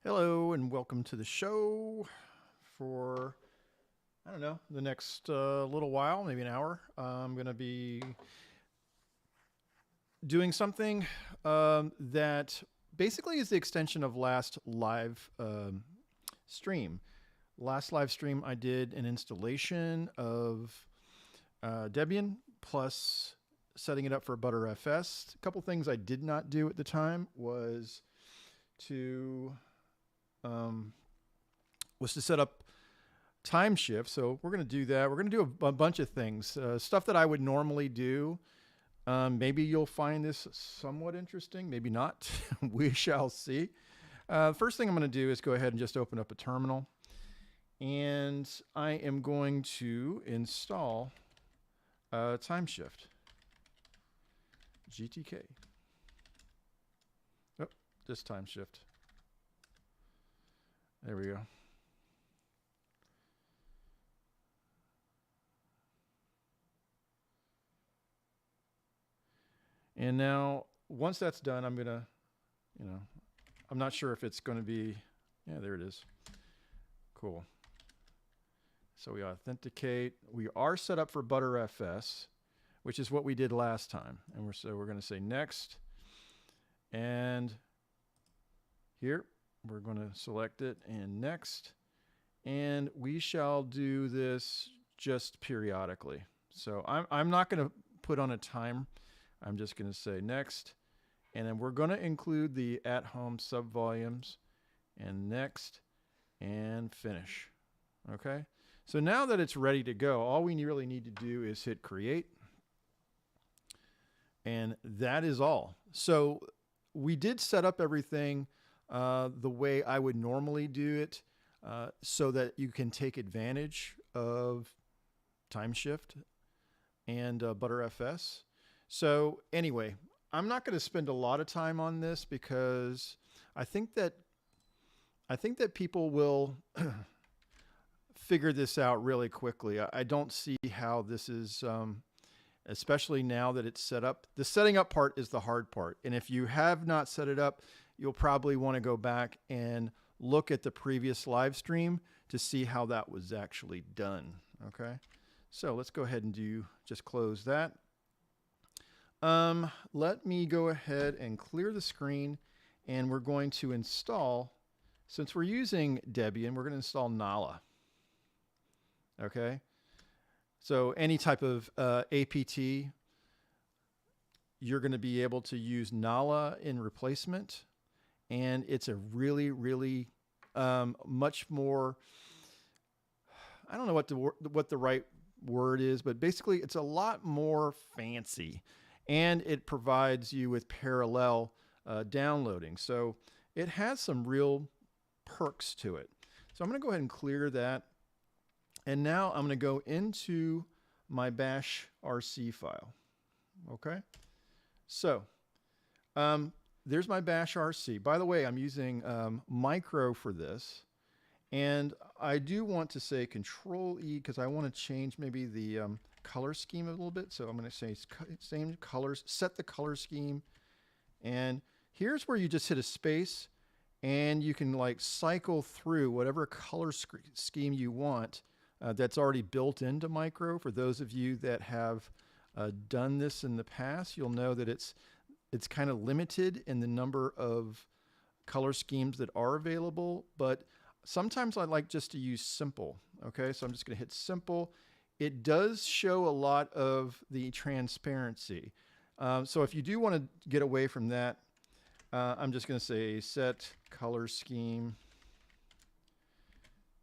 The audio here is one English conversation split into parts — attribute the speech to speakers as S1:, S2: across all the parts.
S1: Hello and welcome to the show for, I don't know, the next little while, maybe an hour. I'm going to be doing something that basically is the extension of last live stream. Last live stream I did an installation of Debian plus setting it up for bashrc. A couple things I did not do at the time was to set up Timeshift. So we're going to do that. We're going to do a bunch of things, stuff that I would normally do. Maybe you'll find this somewhat interesting, maybe not. We shall see. First thing I'm going to do is go ahead and just open up a terminal, and I am going to install Timeshift GTK. Oh, this Timeshift. There we go. And now, once that's done, I'm going to, I'm not sure if it's going to be, yeah, there it is. Cool. So we authenticate. We are set up for bashrc, which is what we did last time. And we're going to say next. And here, we're going to select it and next. And we shall do this just periodically. So I'm not going to put on a time. I'm just going to say next. And then we're going to include the at-home subvolumes and next and finish. Okay. So now that it's ready to go, all we really need to do is hit create. And that is all. So we did set up everything the way I would normally do it so that you can take advantage of Timeshift and bashrc. So anyway, I'm not going to spend a lot of time on this because I think that people will figure this out really quickly. I don't see how this is, especially now that it's set up. The setting up part is the hard part. And if you have not set it up, you'll probably want to go back and look at the previous live stream to see how that was actually done. Okay. So let's go ahead and just close that. Let me go ahead and clear the screen, and we're going to install, since we're using Debian, we're going to install Nala. Okay. So any type of APT, you're going to be able to use Nala in replacement. And it's a really, really much more, I don't know what the right word is, but basically it's a lot more fancy. And it provides you with parallel downloading. So it has some real perks to it. So I'm going to go ahead and clear that. And now I'm going to go into my bashrc file. Okay. So there's my bashrc. By the way, I'm using micro for this. And I do want to say Control E because I want to change maybe the color scheme a little bit. So I'm going to say same colors, set the color scheme. And here's where you just hit a space and you can like cycle through whatever color scheme you want that's already built into micro. For those of you that have done this in the past, you'll know that it's kind of limited in the number of color schemes that are available, but sometimes I like just to use simple. Okay, so I'm just going to hit simple. It does show a lot of the transparency. So if you do want to get away from that, I'm just going to say set color scheme.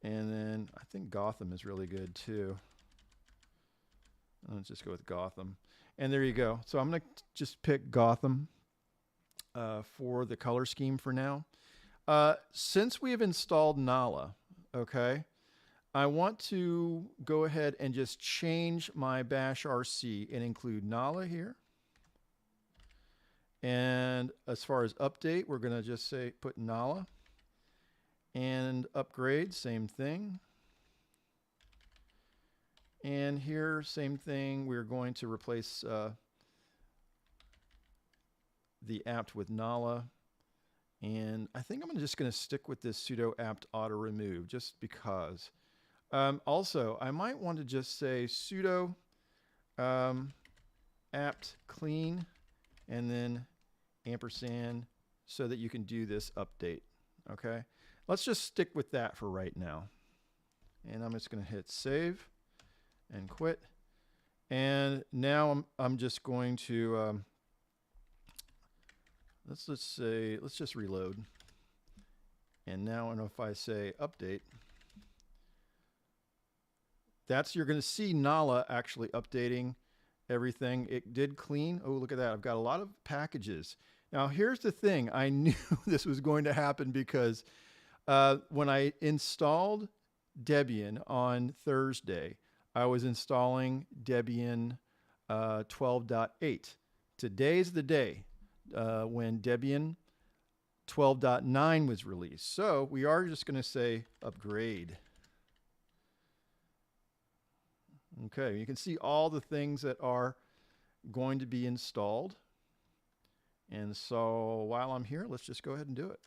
S1: And then I think Gotham is really good too. Let's just go with Gotham. And there you go. So I'm going to just pick Gotham for the color scheme for now. Since we have installed Nala, okay, I want to go ahead and just change my bashrc and include Nala here. And as far as update, we're going to just say put Nala. And upgrade, same thing. And here, same thing. We're going to replace the apt with nala. And I think I'm just going to stick with this sudo apt auto remove just because. Also, I might want to just say sudo apt clean and then ampersand so that you can do this update. Okay, let's just stick with that for right now. And I'm just going to hit save and quit. And now I'm just going to let's just reload. And now, and if I say update, you're going to see nala actually updating everything. It did clean. Oh, look at that. I've got a lot of packages. Now, here's the thing. I knew this was going to happen because when I installed Debian on Thursday, I was installing Debian 12.8. Today's the day when Debian 12.9 was released. So we are just going to say upgrade. Okay, you can see all the things that are going to be installed. And so while I'm here, let's just go ahead and do it.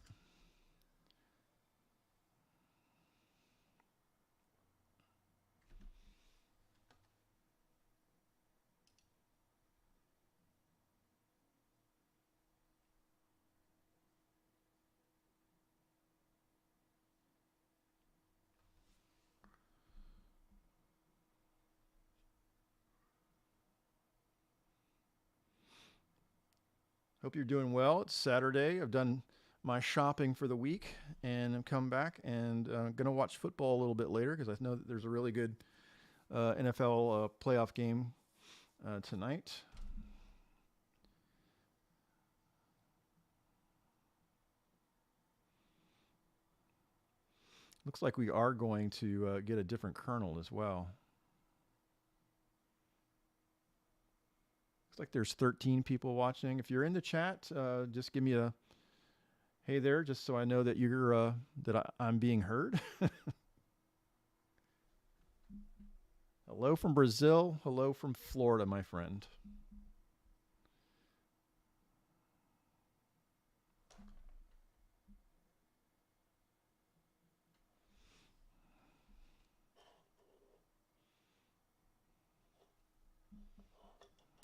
S1: Hope you're doing well. It's Saturday. I've done my shopping for the week and I've come back and going to watch football a little bit later because I know that there's a really good NFL playoff game tonight. Looks like we are going to get a different kernel as well. Looks like there's 13 people watching. If you're in the chat, just give me a hey there, just so I know that you're I'm being heard. Hello from Brazil. Hello from Florida, my friend.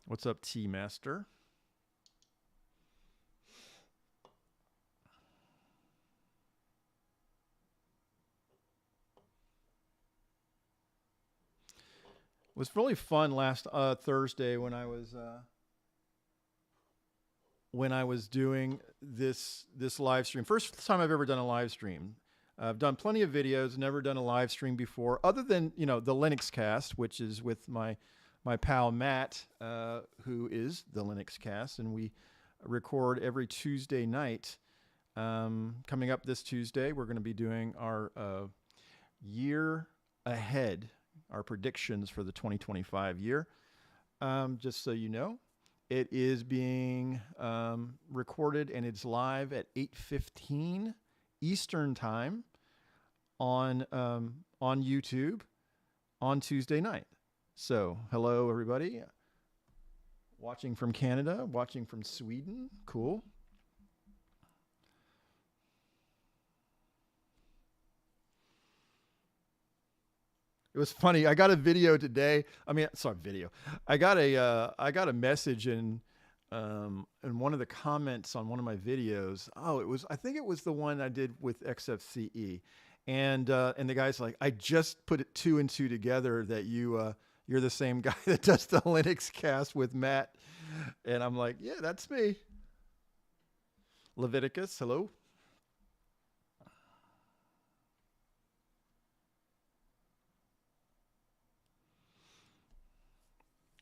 S1: What's up, T-Master? It was really fun last Thursday when I was doing this live stream. First time I've ever done a live stream. I've done plenty of videos, never done a live stream before, other than the Linux Cast, which is with my pal Matt, who is the Linux Cast, and we record every Tuesday night. Coming up this Tuesday, we're going to be doing our year ahead, our predictions for the 2025 year. Just so you know, it is being recorded and it's live at 8:15 Eastern Time on YouTube on Tuesday night. So, hello everybody. Watching from Canada, watching from Sweden. Cool. It was funny. I got a video today. I mean, sorry, video. I got a message in one of the comments on one of my videos. Oh, I think it was the one I did with XFCE, and the guy's like, I just put two and two together that you're the same guy that does the Linux Cast with Matt, and I'm like, yeah, that's me. Leviticus, hello.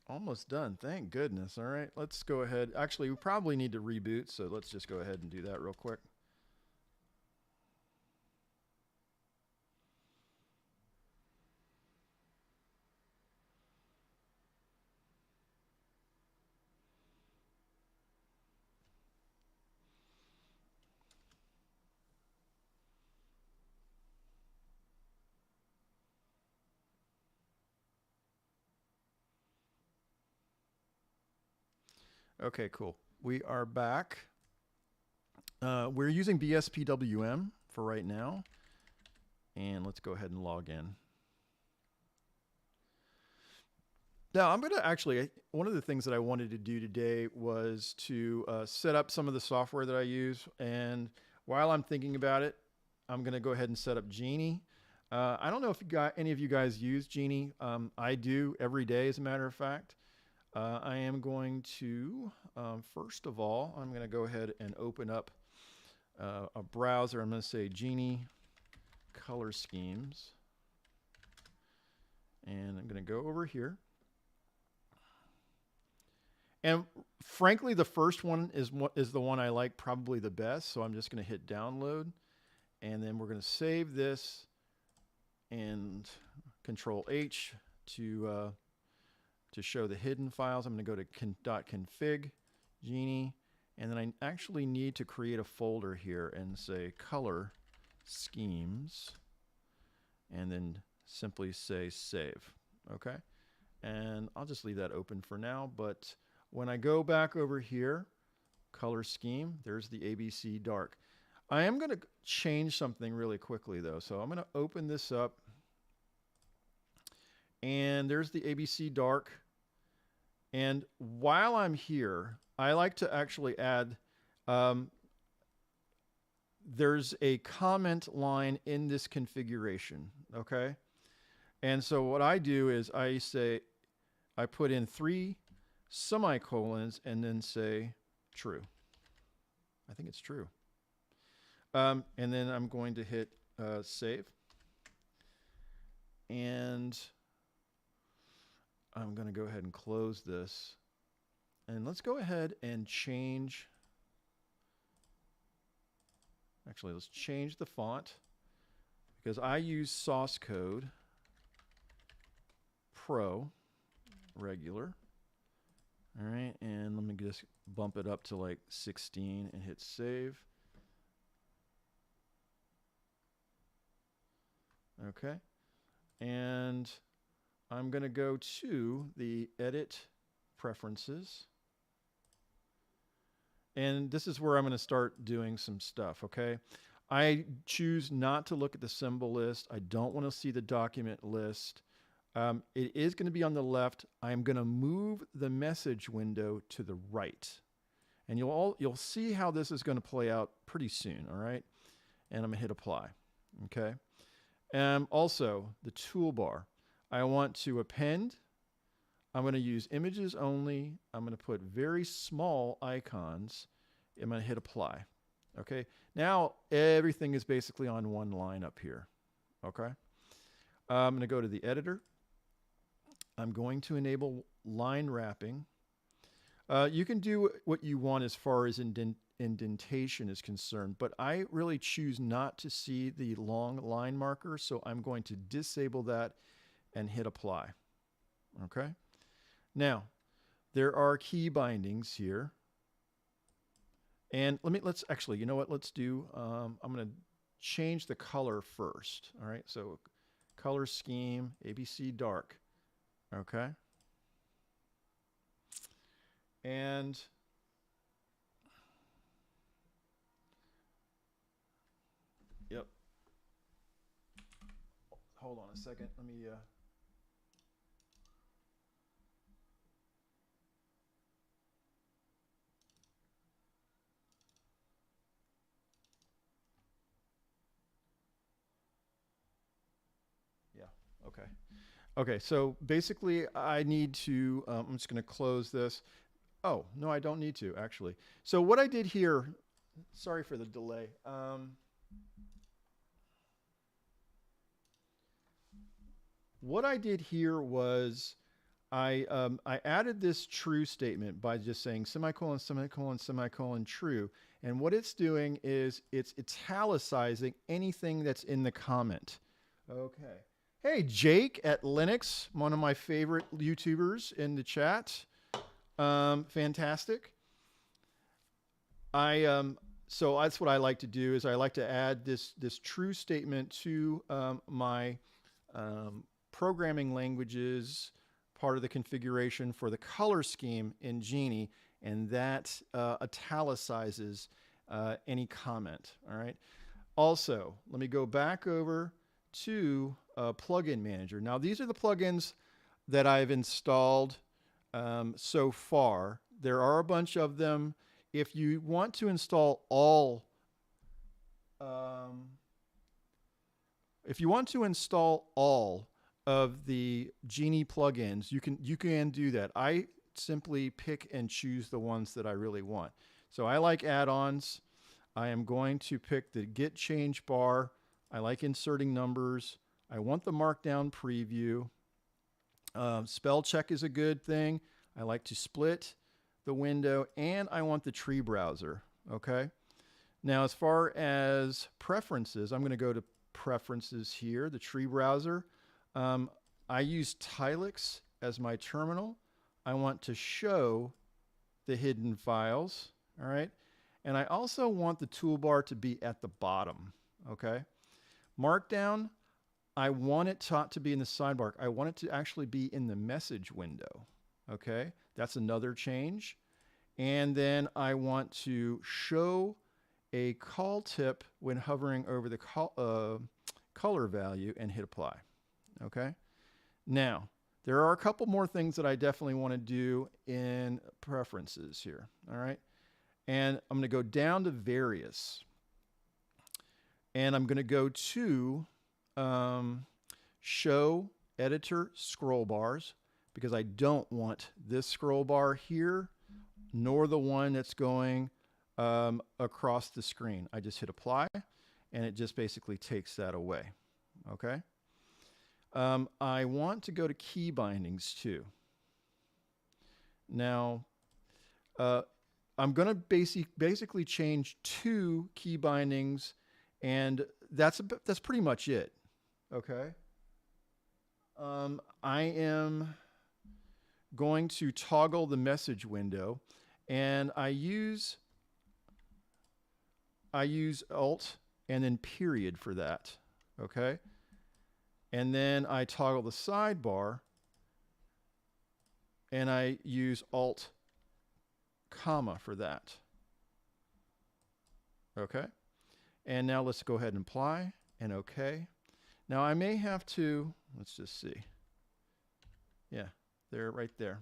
S1: Almost done. Thank goodness. All right, let's go ahead. Actually, we probably need to reboot, so let's just go ahead and do that real quick. Okay, cool. We are back. We're using BSPWM for right now. And let's go ahead and log in. Now, I'm going to actually, one of the things that I wanted to do today was to set up some of the software that I use. And while I'm thinking about it, I'm going to go ahead and set up Geany. I don't know if any of you guys use Geany. I do every day, as a matter of fact. I am going to, first of all, I'm going to go ahead and open up a browser. I'm going to say Geany color schemes. And I'm going to go over here. And frankly, the first one is the one I like probably the best. So I'm just going to hit download. And then we're going to save this and Control H to show the hidden files. I'm going to go to .config Geany. And then I actually need to create a folder here and say color schemes. And then simply say save. Okay. And I'll just leave that open for now. But when I go back over here, color scheme, there's the ABC dark. I am going to change something really quickly though. So I'm going to open this up and there's the ABC dark. And while I'm here, I like to actually add, there's a comment line in this configuration. Okay. And so what I do is I put in 3 semicolons and then say true. I think it's true. And then I'm going to hit save. And I'm going to go ahead and close this. And let's go ahead and change. Actually, let's change the font because I use Sxhkd Pro regular. All right, and let me just bump it up to like 16 and hit save. Okay, and I'm going to go to the edit preferences. And this is where I'm going to start doing some stuff, okay? I choose not to look at the symbol list. I don't want to see the document list. It is going to be on the left. I'm going to move the message window to the right. And you'll see how this is going to play out pretty soon, all right? And I'm going to hit apply, okay? Also, the toolbar. I want to append. I'm going to use images only. I'm going to put very small icons. I'm going to hit apply. Okay. Now everything is basically on one line up here. Okay. I'm going to go to the editor. I'm going to enable line wrapping. You can do what you want as far as indentation is concerned, but I really choose not to see the long line marker. So I'm going to disable that and hit apply. Okay. Now, there are key bindings here. And let's actually, you know what, let's do, I'm going to change the color first. All right, so color scheme, ABC dark. Okay. And yep. Hold on a second. Let me okay. Okay, so basically I need to, I'm just going to close this. Oh, no, I don't need to actually. So what I did here, sorry for the delay. What I did here was I added this true statement by just saying semicolon, semicolon, semicolon, true. And what it's doing is it's italicizing anything that's in the comment. Okay. Hey, Jake at Linux, one of my favorite YouTubers in the chat. Fantastic. So that's what I like to do is I like to add this true statement to my programming languages part of the configuration for the color scheme in Geany. and that italicizes any comment. All right. Also, let me go back over to Plugin Manager. Now, these are the plugins that I've installed so far. There are a bunch of them. If you want to install all, of the Geany plugins, you can do that. I simply pick and choose the ones that I really want. So I like add-ons. I am going to pick the Get Change Bar. I like inserting numbers. I want the Markdown preview. Spell check is a good thing. I like to split the window, and I want the tree browser. Okay. Now, as far as preferences, I'm going to go to preferences here, the tree browser. I use Tilix as my terminal. I want to show the hidden files. All right. And I also want the toolbar to be at the bottom. Okay. Markdown, I want it to be in the sidebar. I want it to actually be in the message window. Okay. That's another change. And then I want to show a call tip when hovering over the color value and hit apply. Okay. Now, there are a couple more things that I definitely want to do in preferences here. All right. And I'm going to go down to various. And I'm going to go to show editor scroll bars, because I don't want this scroll bar here, nor the one that's going across the screen. I just hit apply, and it just basically takes that away. Okay. I want to go to key bindings too. Now, I'm going to basically change 2 key bindings, and that's pretty much it. Okay. I am going to toggle the message window, and I use Alt and then period for that. Okay. And then I toggle the sidebar, and I use Alt, comma for that. Okay. And now let's go ahead and apply, and okay. Now I may have to, let's just see. Yeah, they're right there.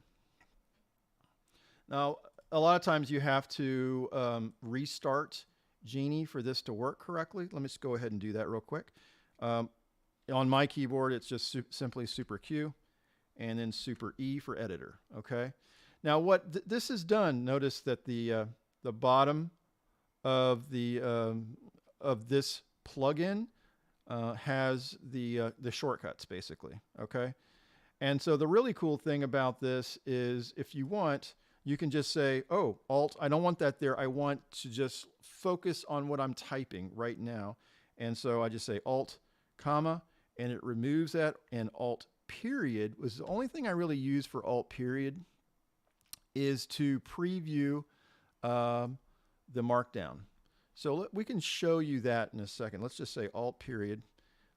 S1: Now, a lot of times you have to restart Geany for this to work correctly. Let me just go ahead and do that real quick. On my keyboard, it's just simply Super Q and then Super E for editor. Okay. Now, what this has done, notice that the bottom of this plugin has the shortcuts basically. Okay. And so the really cool thing about this is, if you want, you can just say, oh, Alt, I don't want that there. I want to just focus on what I'm typing right now. And so I just say Alt, comma, and it removes that. And Alt period was the only thing I really use for Alt period, is to preview the Markdown. So we can show you that in a second. Let's just say Alt period.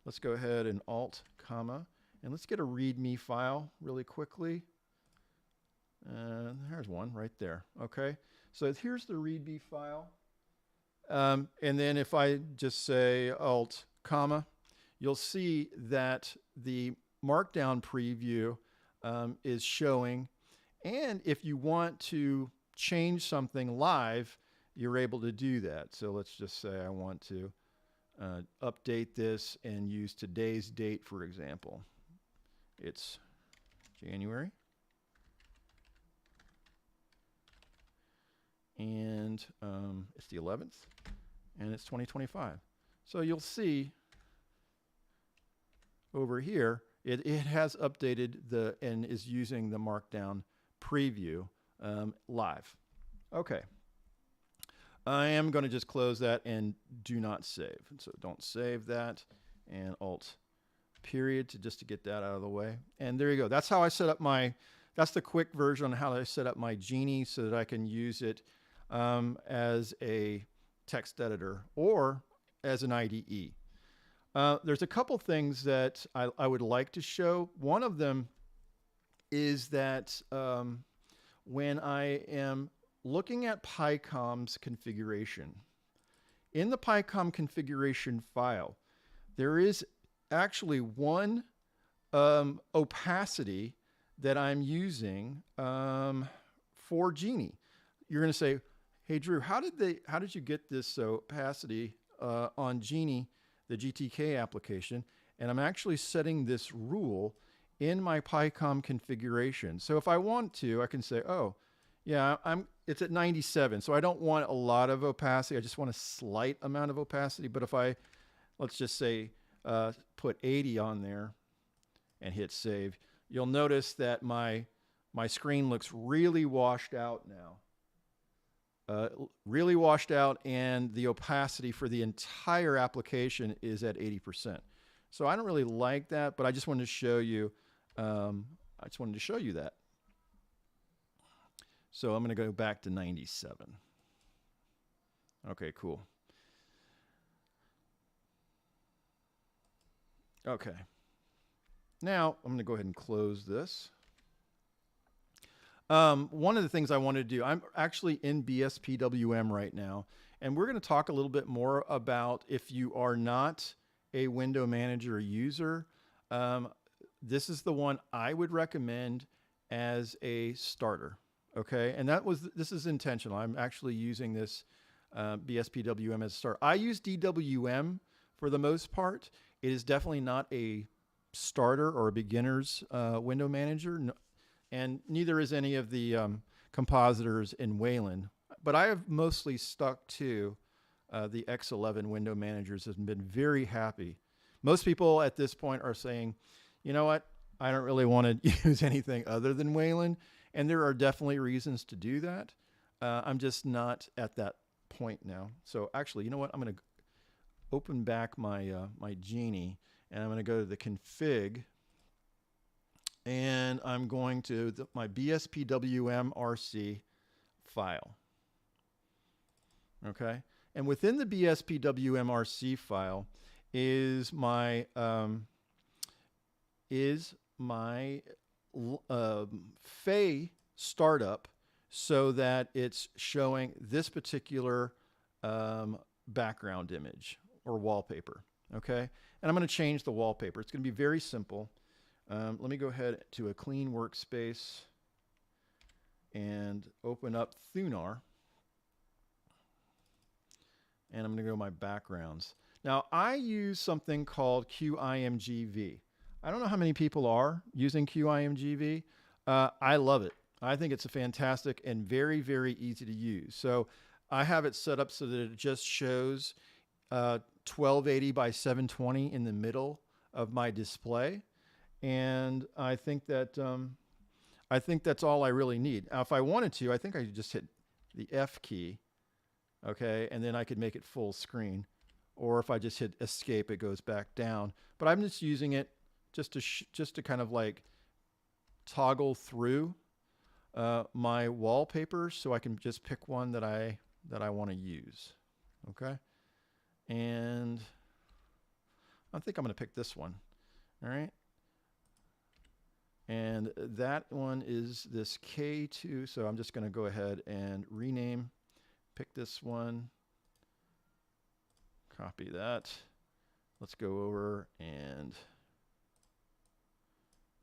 S1: Let's go ahead and Alt, comma, and let's get a README file really quickly. There's one right there. Okay, so here's the README file. And then if I just say Alt, comma, you'll see that the Markdown preview is showing. And if you want to change something live, you're able to do that. So let's just say I want to update this and use today's date, for example. It's January. And it's the 11th, and it's 2025. So you'll see over here, it has updated and is using the Markdown preview live. Okay. I am going to just close that and do not save. So don't save that, and Alt period just to get that out of the way. And there you go. That's how I set up that's the quick version on how I set up my Geany so that I can use it as a text editor or as an IDE. There's a couple things that I would like to show. One of them is that when I am looking at PyCom's configuration. In the PyCom configuration file, there is actually one opacity that I'm using for Geany. You're going to say, hey Drew, how did you get this opacity on Geany, the GTK application? And I'm actually setting this rule in my PyCom configuration. So if I want to, I can say, oh, yeah, it's at 97. So I don't want a lot of opacity. I just want a slight amount of opacity. But if I, let's just say, put 80 on there and hit save, you'll notice that my screen looks really washed out now. Really washed out, and the opacity for the entire application is at 80%. So I don't really like that, but I just wanted to show you. That. So I'm going to go back to 97. Okay, cool. Okay. Now I'm going to go ahead and close this. One of the things I wanted to do, I'm actually in BSPWM right now, and we're going to talk a little bit more about if you are not a window manager user. This is the one I would recommend as a starter. Okay, and this is intentional. I'm actually using this BSPWM as a start. I use DWM for the most part. It is definitely not a starter or a beginner's window manager, and neither is any of the compositors in Wayland. But I have mostly stuck to the X11 window managers and been very happy. Most people at this point are saying, you know what, I don't really want to use anything other than Wayland. And there are definitely reasons to do that. I'm just not at that point now. So actually, you know what? I'm going to open back my my Geany, and I'm going to go to the config, and I'm going to my BSPWM RC file. Okay, and within the BSPWM RC file is my Fay startup, so that it's showing this particular background image or wallpaper. Okay, and I'm going to change the wallpaper. It's going to be very simple. Let me go ahead to a clean workspace and open up Thunar, and I'm going to go to my backgrounds. Now I use something called QIMGV. I don't know how many people are using QIMGV. I love it. I think it's a fantastic and very, very easy to use. So I have it set up so that it just shows 1280 by 720 in the middle of my display. And I think that that's all I really need. Now, if I wanted to, I think I could just hit the F key, okay, and then I could make it full screen. Or if I just hit escape, it goes back down. But I'm just using it just to kind of like toggle through my wallpapers, so I can just pick one that I want to use. Okay, and I think I'm going to pick this one. All right, and that one is this K2. So I'm just going to go ahead and rename. Pick this one. Copy that. Let's go over, and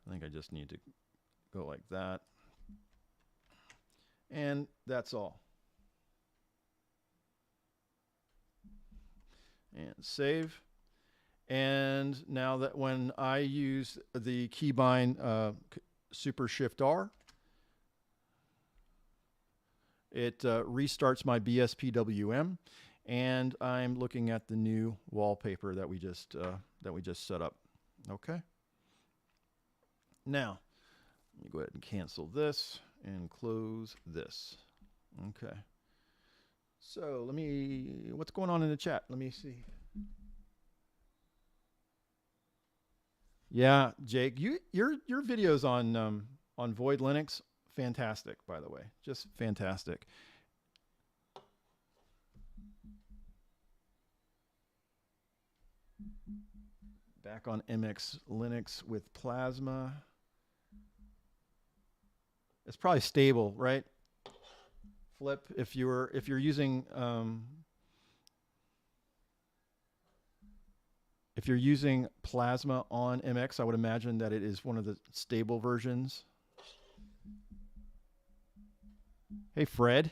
S1: I think I just need to go like that. And that's all. And save. And now that when I use the keybind Super Shift R, it restarts my BSPWM, and I'm looking at the new wallpaper that we just set up. Okay. Now, let me go ahead and cancel this and close this. Okay. So what's going on in the chat? Let me see. Yeah, Jake, your videos on Void Linux, fantastic, by the way, just fantastic. Back on MX Linux with Plasma. It's probably stable, right? Flip, if you're using if you're using Plasma on MX, I would imagine that it is one of the stable versions. Hey, Fred.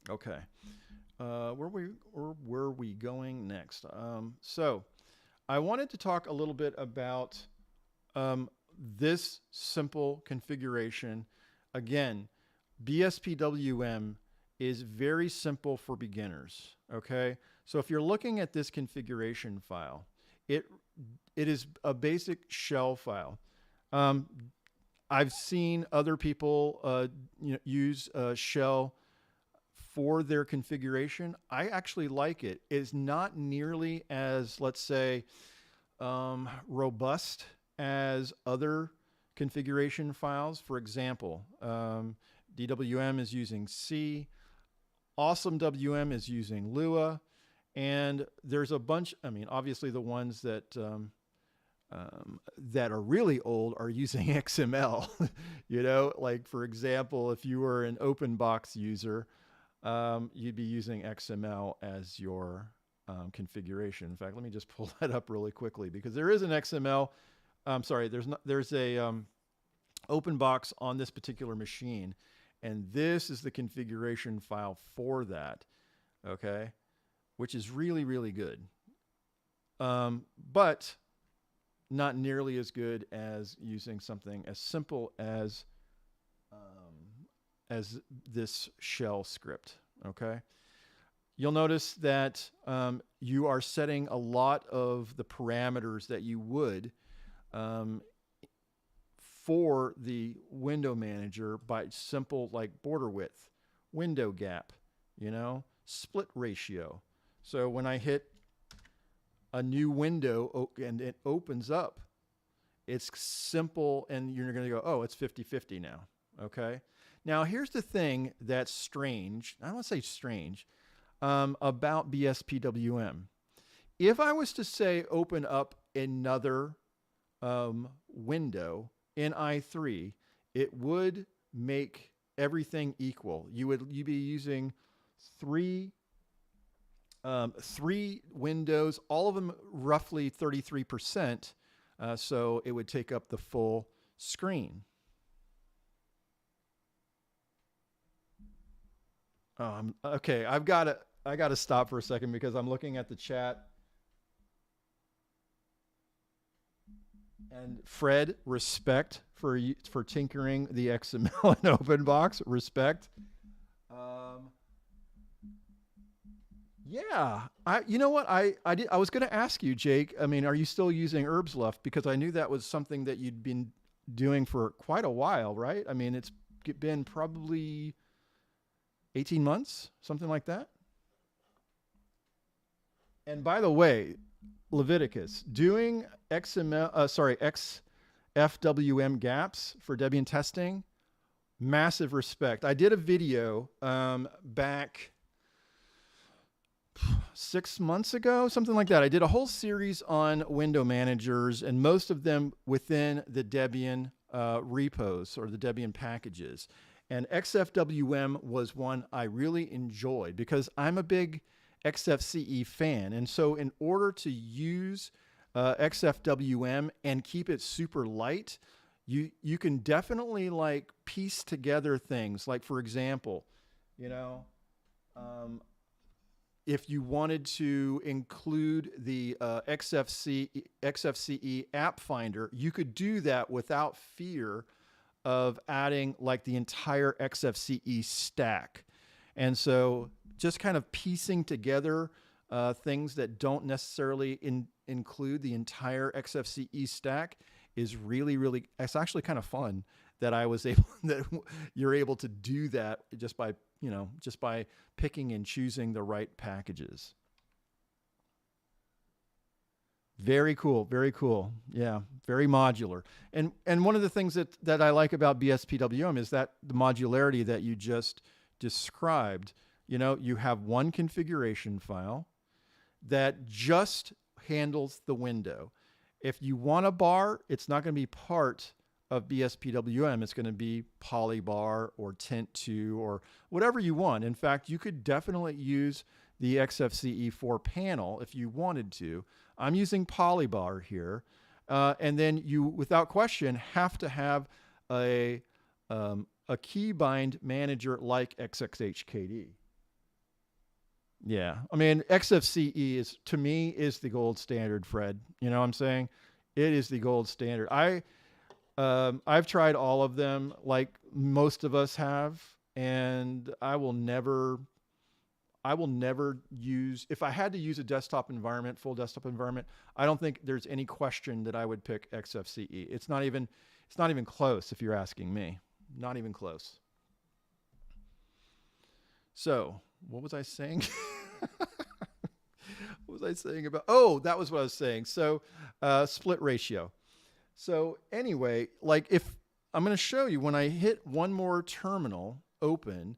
S1: Okay. Where were we going next? So I wanted to talk a little bit about this simple configuration. Again, BSPWM is very simple for beginners, okay? So if you're looking at this configuration file, it is a basic shell file. I've seen other people use shell for their configuration. I actually like it. It's not nearly as, let's say, robust as other configuration files. For example, DWM is using C, AwesomeWM is using Lua, and there's a bunch, I mean, obviously the ones that that are really old are using XML. You know, like for example, if you were an OpenBox user, you'd be using XML as your configuration. In fact, let me just pull that up really quickly because there is an XML. There's a OpenBox on this particular machine, and this is the configuration file for that. Okay, which is really, really good, but not nearly as good as using something as simple as this shell script. Okay, you'll notice that you are setting a lot of the parameters that you would for the window manager by simple, like border width, window gap, you know, split ratio. So when I hit a new window and it opens up, it's simple, and you're going to go, oh, it's 50-50 now. Okay. Now here's the thing that's strange. I don't want to say strange about BSPWM. If I was to say open up another window in i3, it would make everything equal. You'd be using three windows, all of them roughly 33%. So it would take up the full screen. Okay, I gotta stop for a second because I'm looking at the chat. And Fred, respect for tinkering the XML and OpenBox. Respect. Yeah, you know what? I was going to ask you, Jake. I mean, are you still using Herbsluft? Because I knew that was something that you'd been doing for quite a while, right? I mean, it's been probably 18 months, something like that. And by the way, Leviticus, doing XFWM gaps for Debian testing, massive respect. I did a video back 6 months ago, something like that. I did a whole series on window managers, and most of them within the Debian repos or the Debian packages. And XFWM was one I really enjoyed because I'm a big XFCE fan. And so in order to use XFWM and keep it super light, you can definitely like piece together things. Like for example, you know, if you wanted to include the XFCE app finder, you could do that without fear of adding like the entire XFCE stack. And so just kind of piecing together things that don't necessarily include the entire XFCE stack is really, really, it's actually kind of fun that you're able to do that just by picking and choosing the right packages. Very cool. Very cool. Yeah. Very modular. And one of the things that I like about BSPWM is that the modularity that you just described. You know, you have one configuration file. that just handles the window. If you want a bar, it's not going to be part of BSPWM. It's going to be Polybar or Tint2 or whatever you want. In fact, you could definitely use the XFCE4 panel if you wanted to. I'm using Polybar here. And then you, without question, have to have a keybind manager like Sxhkd. Yeah, I mean, XFCE is, to me, is the gold standard, Fred. You know what I'm saying? It is the gold standard. I've tried all of them, like most of us have, and I will never use, if I had to use a desktop environment, full desktop environment, I don't think there's any question that I would pick XFCE. It's not even close, if you're asking me. Not even close. So, what was I saying? What was I saying about? Oh, that was what I was saying. So, split ratio. So anyway, like if I'm going to show you when I hit one more terminal open,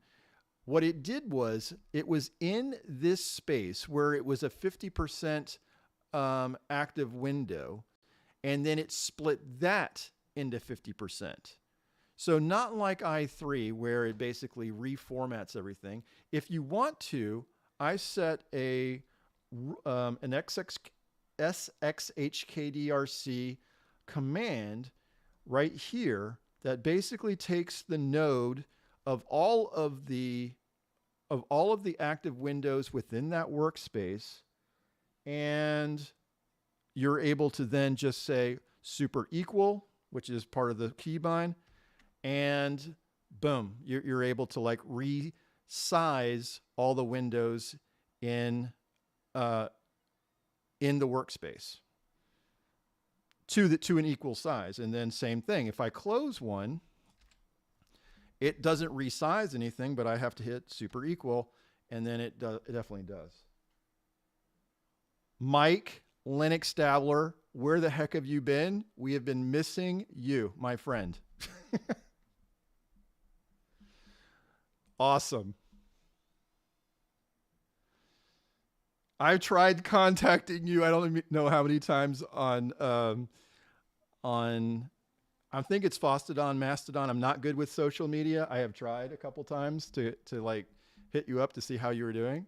S1: what it did was it was in this space where it was a 50% active window, and then it split that into 50%. So not like i3 where it basically reformats everything. If you want to, I set an Sxhkdrc command right here that basically takes the node of all of the active windows within that workspace, and you're able to then just say super equal, which is part of the keybind, and boom, you're able to like resize all the windows in the workspace to an equal size. And then same thing, if I close one, it doesn't resize anything, but I have to hit super equal, and then it definitely does. Mike, Linux Dabbler, where the heck have you been? We have been missing you, my friend. Awesome. I've tried contacting you. I don't know how many times on I think it's Mastodon. I'm not good with social media. I have tried a couple times to like hit you up to see how you were doing.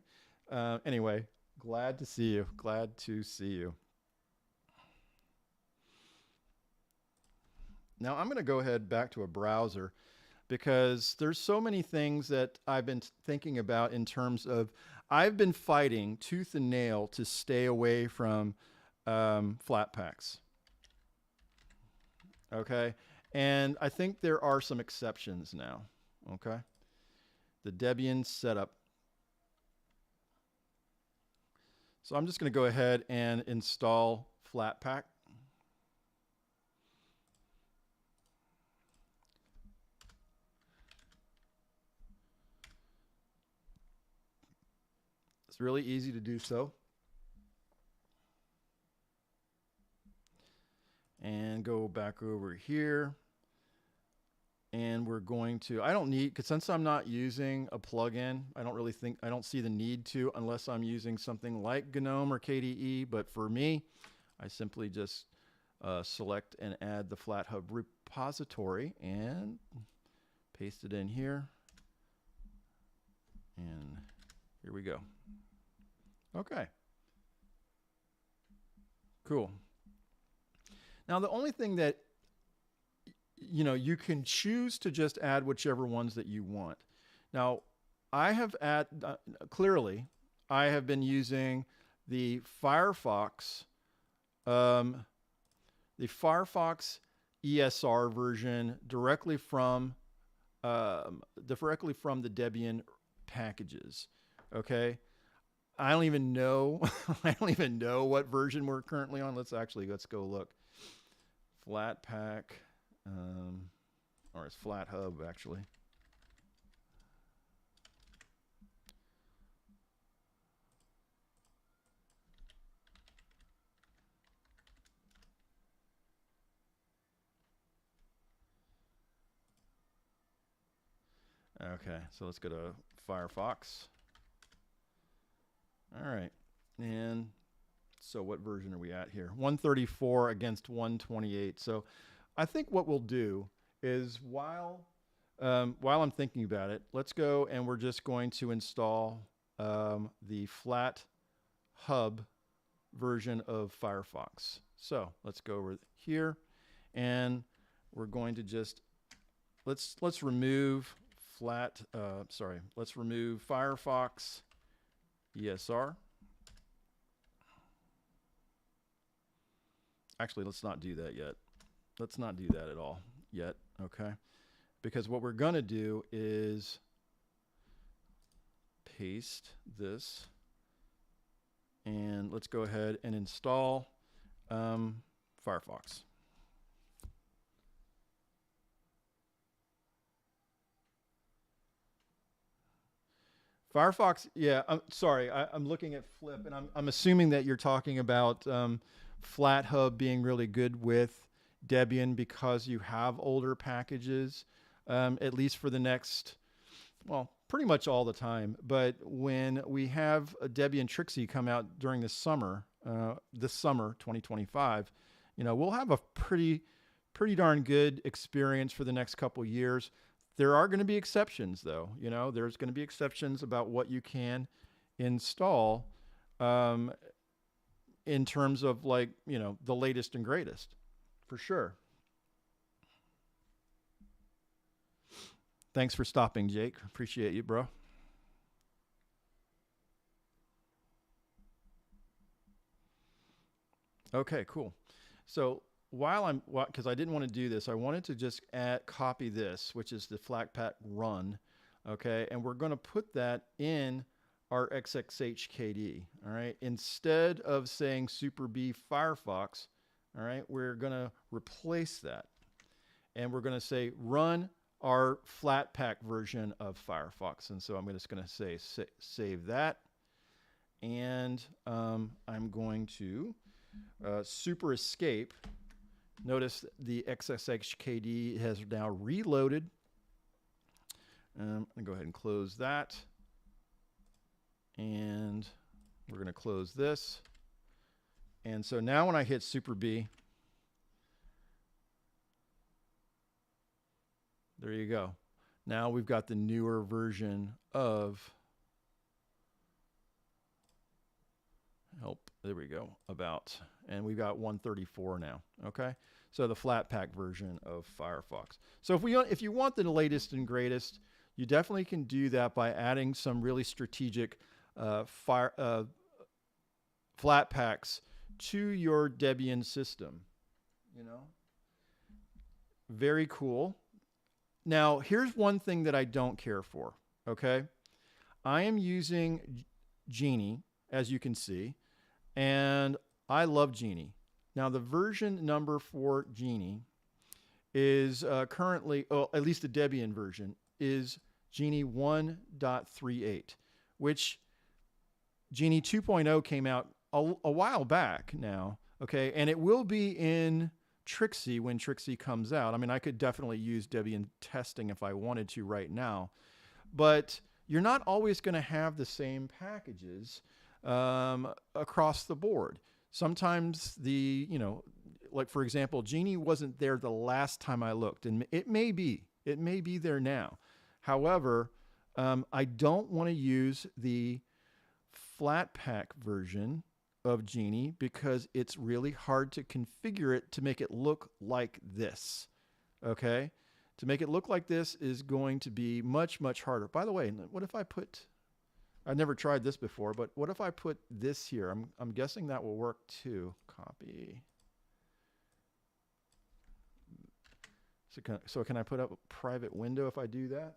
S1: Anyway, glad to see you. Glad to see you. Now I'm going to go ahead back to a browser because there's so many things that I've been thinking about in terms of I've been fighting tooth and nail to stay away from Flatpaks. Okay, and I think there are some exceptions now. Okay, the Debian setup. So I'm just going to go ahead and install Flatpak. It's really easy to do so. And go back over here. And we're going to, I don't need, because since I'm not using a plugin, I don't see the need to unless I'm using something like GNOME or KDE. But for me, I simply just select and add the FlatHub repository and paste it in here. And here we go. Okay. Cool. Now, the only thing that, you can choose to just add whichever ones that you want. Now, I have clearly, I have been using the Firefox ESR version directly from the Debian packages. Okay. I don't even know. I don't even know what version we're currently on. Let's go look. Flatpak, or it's FlatHub actually. Okay, so let's go to Firefox. All right. And so what version are we at here? 134 against 128. So I think what we'll do is while I'm thinking about it, let's go and we're just going to install the Flat Hub version of Firefox. So let's go over here and we're going to just, let's remove let's remove Firefox ESR. Actually, let's not do that yet. Let's not do that at all yet, okay? Because what we're going to do is paste this, and let's go ahead and install Firefox. Firefox, yeah, I'm sorry, I'm looking at Flip, and I'm assuming that you're talking about FlatHub being really good with Debian because you have older packages, at least for the next, well, pretty much all the time. But when we have a Debian Trixie come out during this summer 2025, you know, we'll have a pretty darn good experience for the next couple years. There are going to be exceptions, though. You know, there's going to be exceptions about what you can install in terms of, like, you know, the latest and greatest, for sure. Thanks for stopping, Jake. Appreciate you, bro. Okay, cool. So because I didn't want to do this, I wanted to just copy this, which is the Flatpak run, okay? And we're going to put that in our Sxhkd, all right? Instead of saying super B Firefox, all right, we're going to replace that. And we're going to say run our Flatpak version of Firefox. And so I'm just going to say save that. And I'm going to super escape. Notice the Sxhkd has now reloaded. I'm going to go ahead and close that. And we're going to close this. And so now when I hit Super B, there you go. Now we've got the newer version of there we go, and we've got 134 now, okay? So the Flatpak version of Firefox. So if you want the latest and greatest, you definitely can do that by adding some really strategic Flatpaks to your Debian system, you know? Very cool. Now, here's one thing that I don't care for, okay? I am using Geany, as you can see, and I love Geany. Now, the version number for Geany is currently, at least the Debian version, is Geany 1.38, which Geany 2.0 came out a while back now, okay? And it will be in Trixie when Trixie comes out. I mean, I could definitely use Debian testing if I wanted to right now, but you're not always going to have the same packages across the board. Sometimes like for example, Geany wasn't there the last time I looked, and it may be there now. However, I don't want to use the Flatpak version of Geany because it's really hard to configure it to make it look like this. Okay? To make it look like this is going to be much, much harder. By the way, what if I put, I've never tried this before, but what if I put this here? I'm guessing that will work too. Copy. So can I put up a private window if I do that?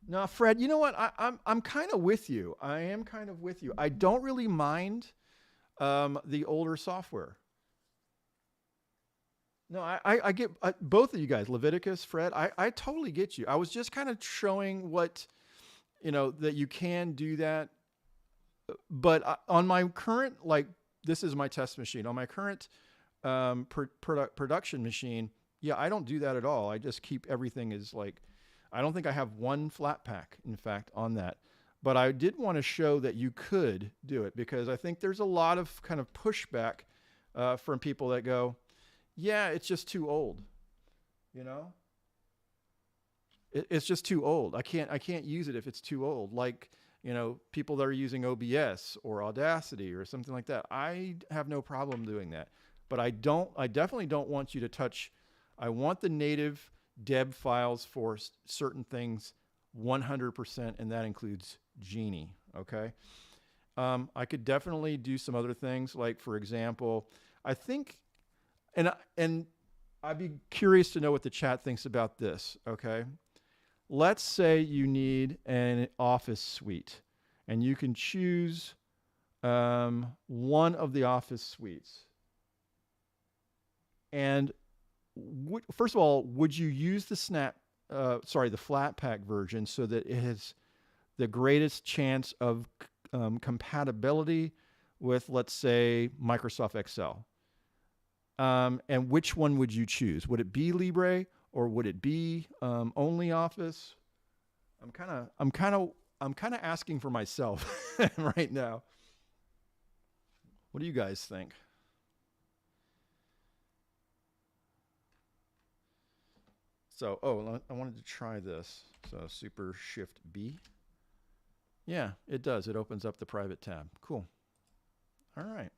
S1: No, Fred, you know what? I'm kind of with you. I am kind of with you. I don't really mind the older software. No, I get both of you guys, Leviticus, Fred. I totally get you. I was just kind of showing what, that you can do that. But on my current, this is my test machine. On my current production machine, yeah, I don't do that at all. I just keep everything as I don't think I have one Flatpak, in fact, on that. But I did want to show that you could do it, because I think there's a lot of kind of pushback from people that go, yeah, it's just too old. You know, it's just too old. I can't use it if it's too old. Like, you know, people that are using OBS or Audacity or something like that. I have no problem doing that, but I definitely don't want you to touch. I want the native deb files for certain things 100%, and that includes Geany. Okay. I could definitely do some other things, like, for example, I think, and I'd be curious to know what the chat thinks about this. Okay. Let's say you need an office suite, and you can choose one of the office suites. And first of all, would you use the the Flatpak version so that it has the greatest chance of compatibility with, let's say, Microsoft Excel? And which one would you choose? Would it be Libre, or would it be only Office? I'm kind of asking for myself right now. What do you guys think? So, I wanted to try this. So Super Shift B. Yeah, it does. It opens up the private tab. Cool. All right.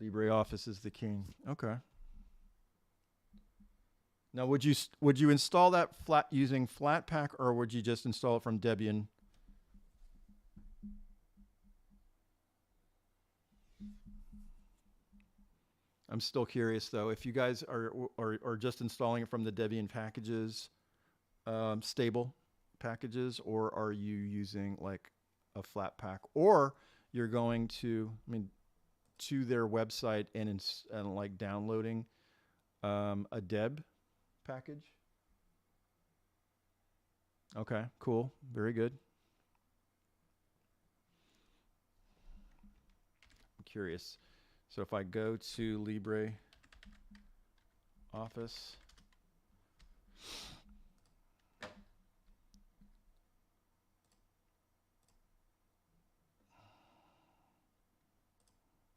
S1: LibreOffice is the king. Okay. Now, would you install that using Flatpak, or would you just install it from Debian? I'm still curious though, if you guys are just installing it from the Debian packages, stable packages, or are you using like a Flatpak, or you're going to, to their website and like downloading a deb package? Okay, cool, very good. I'm curious. So if I go to LibreOffice,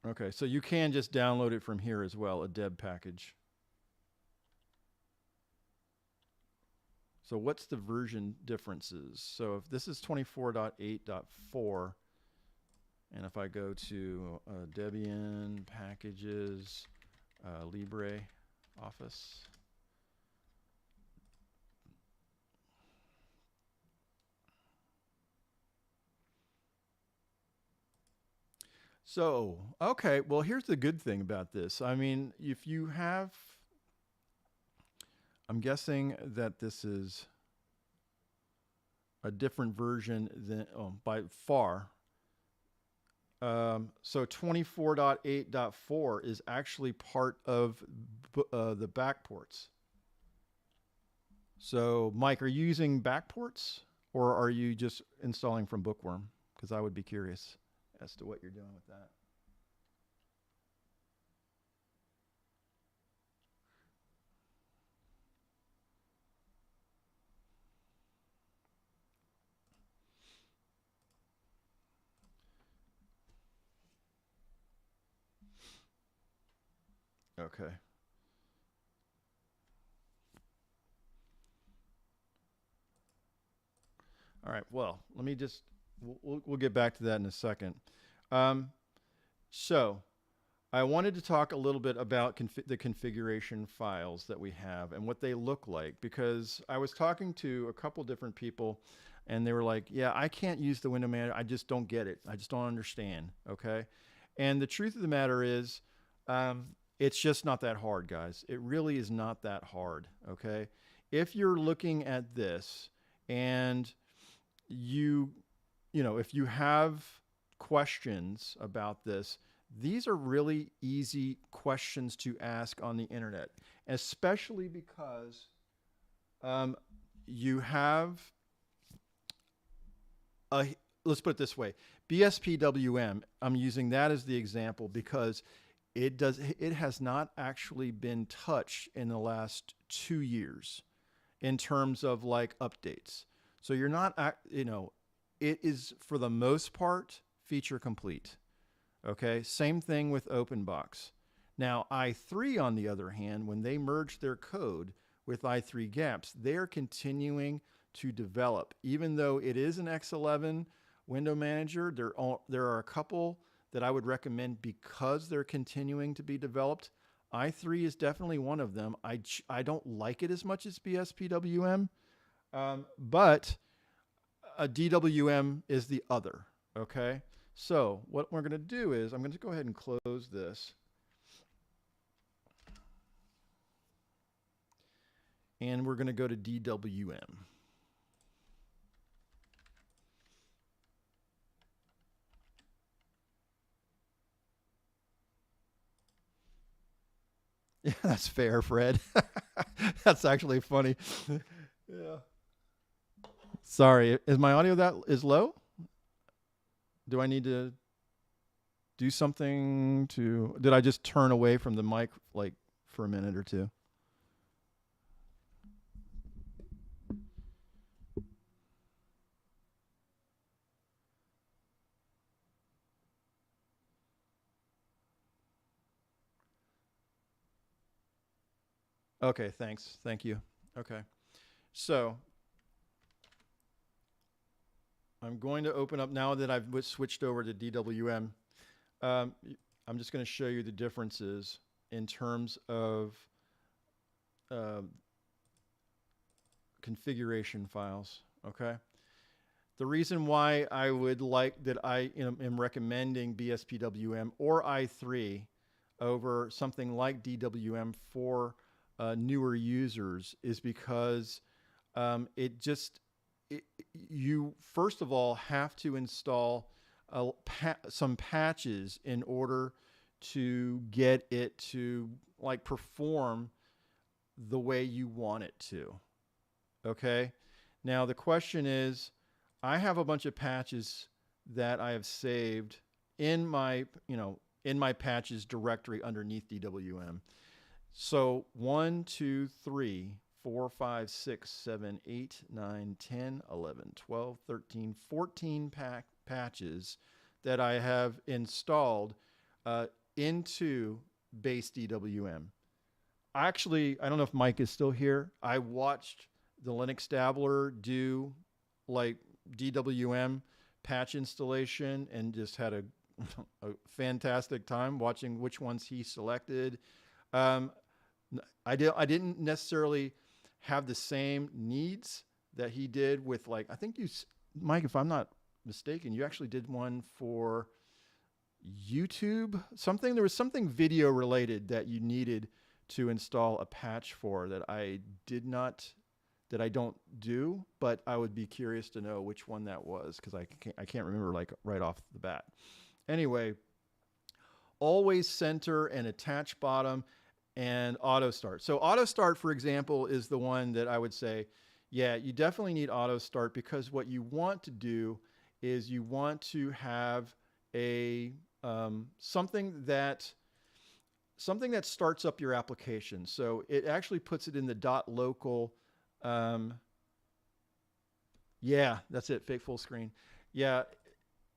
S1: okay, so you can just download it from here as well, a deb package. So what's the version differences? So if this is 24.8.4, and if I go to Debian packages, LibreOffice, so, okay, well, here's the good thing about this. I mean, if you have, I'm guessing that this is a different version than, by far. So 24.8.4 is actually part of the backports. So, Mike, are you using backports, or are you just installing from Bookworm? Because I would be curious as to what you're doing with that. Okay. All right. Well, let me just, we'll get back to that in a second. So I wanted to talk a little bit about the configuration files that we have and what they look like, because I was talking to a couple different people and they were like, yeah, I can't use the window manager. I just don't get it. I just don't understand. Okay. And the truth of the matter is, it's just not that hard, guys. It really is not that hard. Okay. If you're looking at this and if you have questions about this, these are really easy questions to ask on the internet, especially because you have let's put it this way. BSPWM, I'm using that as the example because it has not actually been touched in the last 2 years in terms of like updates. So you're not, you know, it is for the most part feature complete. Okay. Same thing with OpenBox. Now i3 on the other hand, when they merged their code with i3 gaps, they're continuing to develop. Even though it is an X11 window manager, there are a couple that I would recommend because they're continuing to be developed. i3 is definitely one of them. I don't like it as much as BSPWM, but a DWM is the other, okay? So what we're gonna do is, I'm gonna go ahead and close this. And we're gonna go to DWM. Yeah, that's fair, Fred. That's actually funny. Yeah. Sorry, is my audio that is low? Do I need to do something to, did I just turn away from the mic like for a minute or two? Okay, thanks. Thank you. Okay. So I'm going to open up now that I've switched over to DWM. I'm just going to show you the differences in terms of configuration files. Okay. The reason why I would like that I am recommending BSPWM or i3 over something like DWM for newer users is because you first of all have to install some patches in order to get it to like perform the way you want it to. Okay. Now the question is, I have a bunch of patches that I have saved in my, in my patches directory underneath DWM. So 1, 2, 3, 4, 5, 6, 7, 8, 9, 10, 11, 12, 13, 14 patches that I have installed into base DWM. Actually, I don't know if Mike is still here. I watched the Linux Dabbler do like DWM patch installation and just had a fantastic time watching which ones he selected. I didn't necessarily have the same needs that he did with, like, I think you, Mike, if I'm not mistaken, you actually did one for YouTube, something. There was something video related that you needed to install a patch for that I don't do, but I would be curious to know which one that was because I can't remember like right off the bat. Anyway, always center and attach bottom and auto start. So auto start, for example, is the one that I would say, yeah, you definitely need auto start because what you want to do is you want to have a something that starts up your application. So it actually puts it in the .local. Yeah, that's it. Fake full screen. Yeah,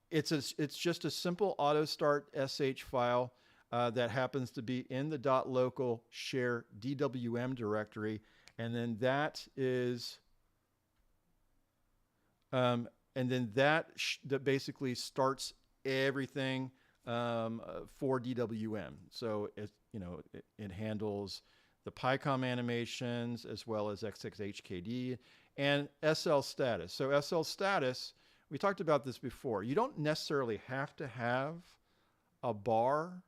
S1: it's just a simple auto start sh file that happens to be in the .local share DWM directory, and then that is, and then that basically starts everything for DWM. So it handles the PyCom animations as well as Sxhkd and SL status. So SL status, we talked about this before. You don't necessarily have to have a bar,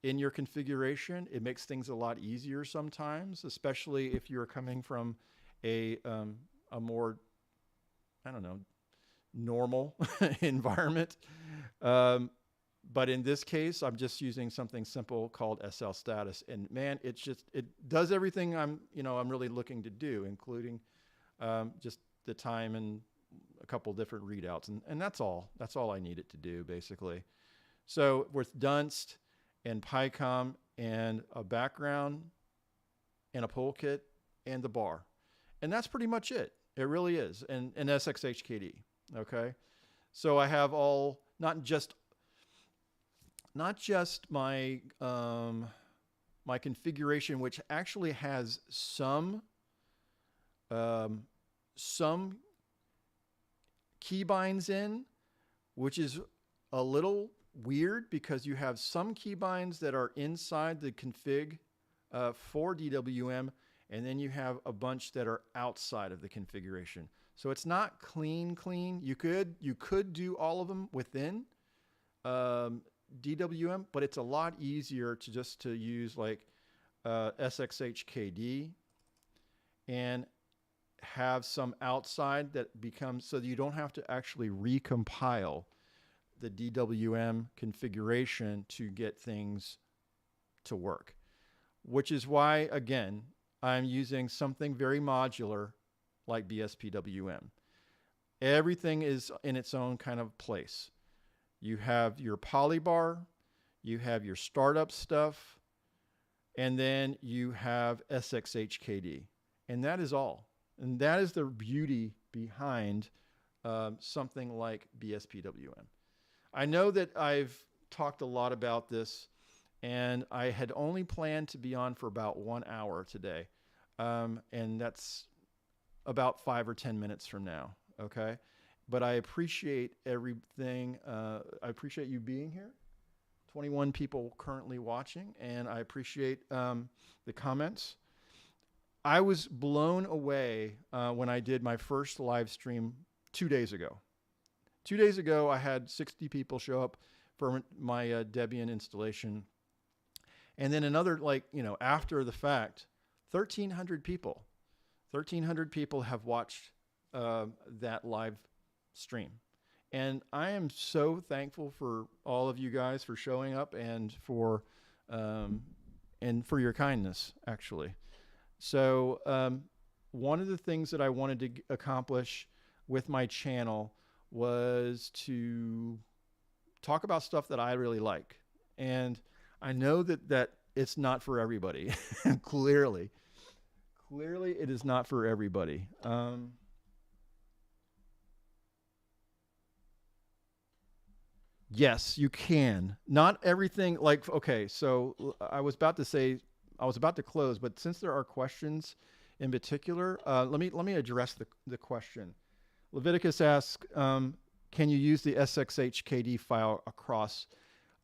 S1: in your configuration. It makes things a lot easier sometimes, especially if you're coming from a more, I don't know, normal environment. But in this case, I'm just using something simple called SL status, and man, it does everything I'm really looking to do, including just the time and couple different readouts, and that's all. That's all I need it to do, basically. So with Dunst and PyCom and a background and a poll kit and the bar. And that's pretty much it. It really is. And Sxhkd, okay? So I have all, not just my, my configuration, which actually has some keybinds in, which is a little weird because you have some keybinds that are inside the config for DWM, and then you have a bunch that are outside of the configuration. So it's not clean. You could do all of them within DWM, but it's a lot easier to just to use like Sxhkd and have some outside that becomes, so that you don't have to actually recompile the DWM configuration to get things to work, which is why, again, I'm using something very modular like BSPWM. Everything is in its own kind of place. You have your polybar, you have your startup stuff, and then you have Sxhkd. And that is all. And that is the beauty behind something like BSPWM. I know that I've talked a lot about this, and I had only planned to be on for about 1 hour today. And that's about 5 or 10 minutes from now, okay? But I appreciate everything. I appreciate you being here. 21 people currently watching, and I appreciate the comments. I was blown away when I did my first live stream 2 days ago. 2 days ago, I had 60 people show up for my Debian installation. And then another, like, you know, after the fact, 1,300 people. 1,300 people have watched that live stream. And I am so thankful for all of you guys for showing up and for your kindness, actually. So one of the things that I wanted to accomplish with my channel was to talk about stuff that I really like. And I know that it's not for everybody. Clearly it is not for everybody. Yes, you can. Not everything, like, okay, so I was about to close, but since there are questions in particular, let me address the question. Leviticus asks, can you use the Sxhkd file across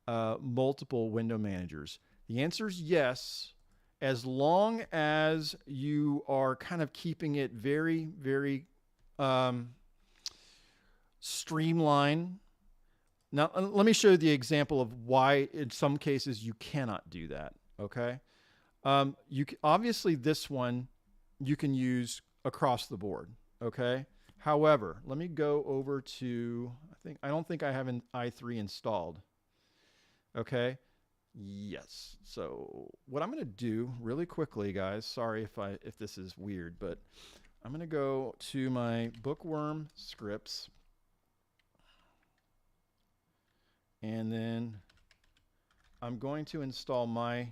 S1: multiple window managers? The answer is yes, as long as you are kind of keeping it very, very streamlined. Now, let me show you the example of why in some cases you cannot do that, okay? Obviously, this one you can use across the board, okay? However, let me go over to, I don't think I have an i3 installed, okay? Yes, so what I'm gonna do really quickly, guys, sorry if this is weird, but I'm gonna go to my bookworm scripts, and then I'm going to install my,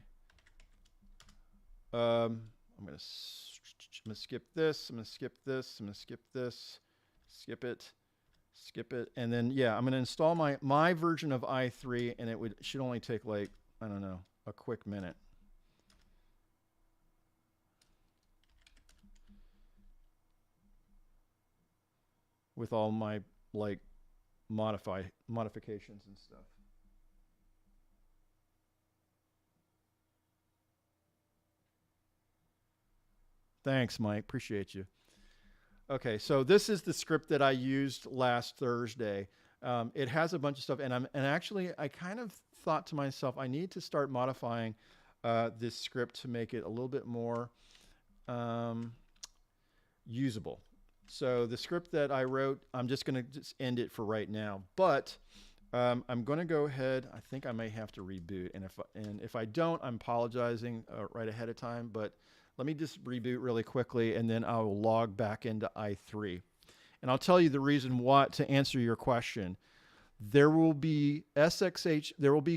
S1: I'm gonna skip this, I'm gonna skip this, I'm gonna skip this, skip it, and then yeah, I'm gonna install my version of i3, and it should only take like, I don't know, a quick minute. With all my like modifications and stuff. Thanks, Mike. Appreciate you. Okay, so this is the script that I used last Thursday. It has a bunch of stuff, and actually I kind of thought to myself, I need to start modifying this script to make it a little bit more usable. So the script that I wrote, I'm just going to just end it for right now. But I'm going to go ahead. I think I may have to reboot, and if I don't, I'm apologizing right ahead of time. But let me just reboot really quickly, and then I'll log back into i3. And I'll tell you the reason why to answer your question. There will be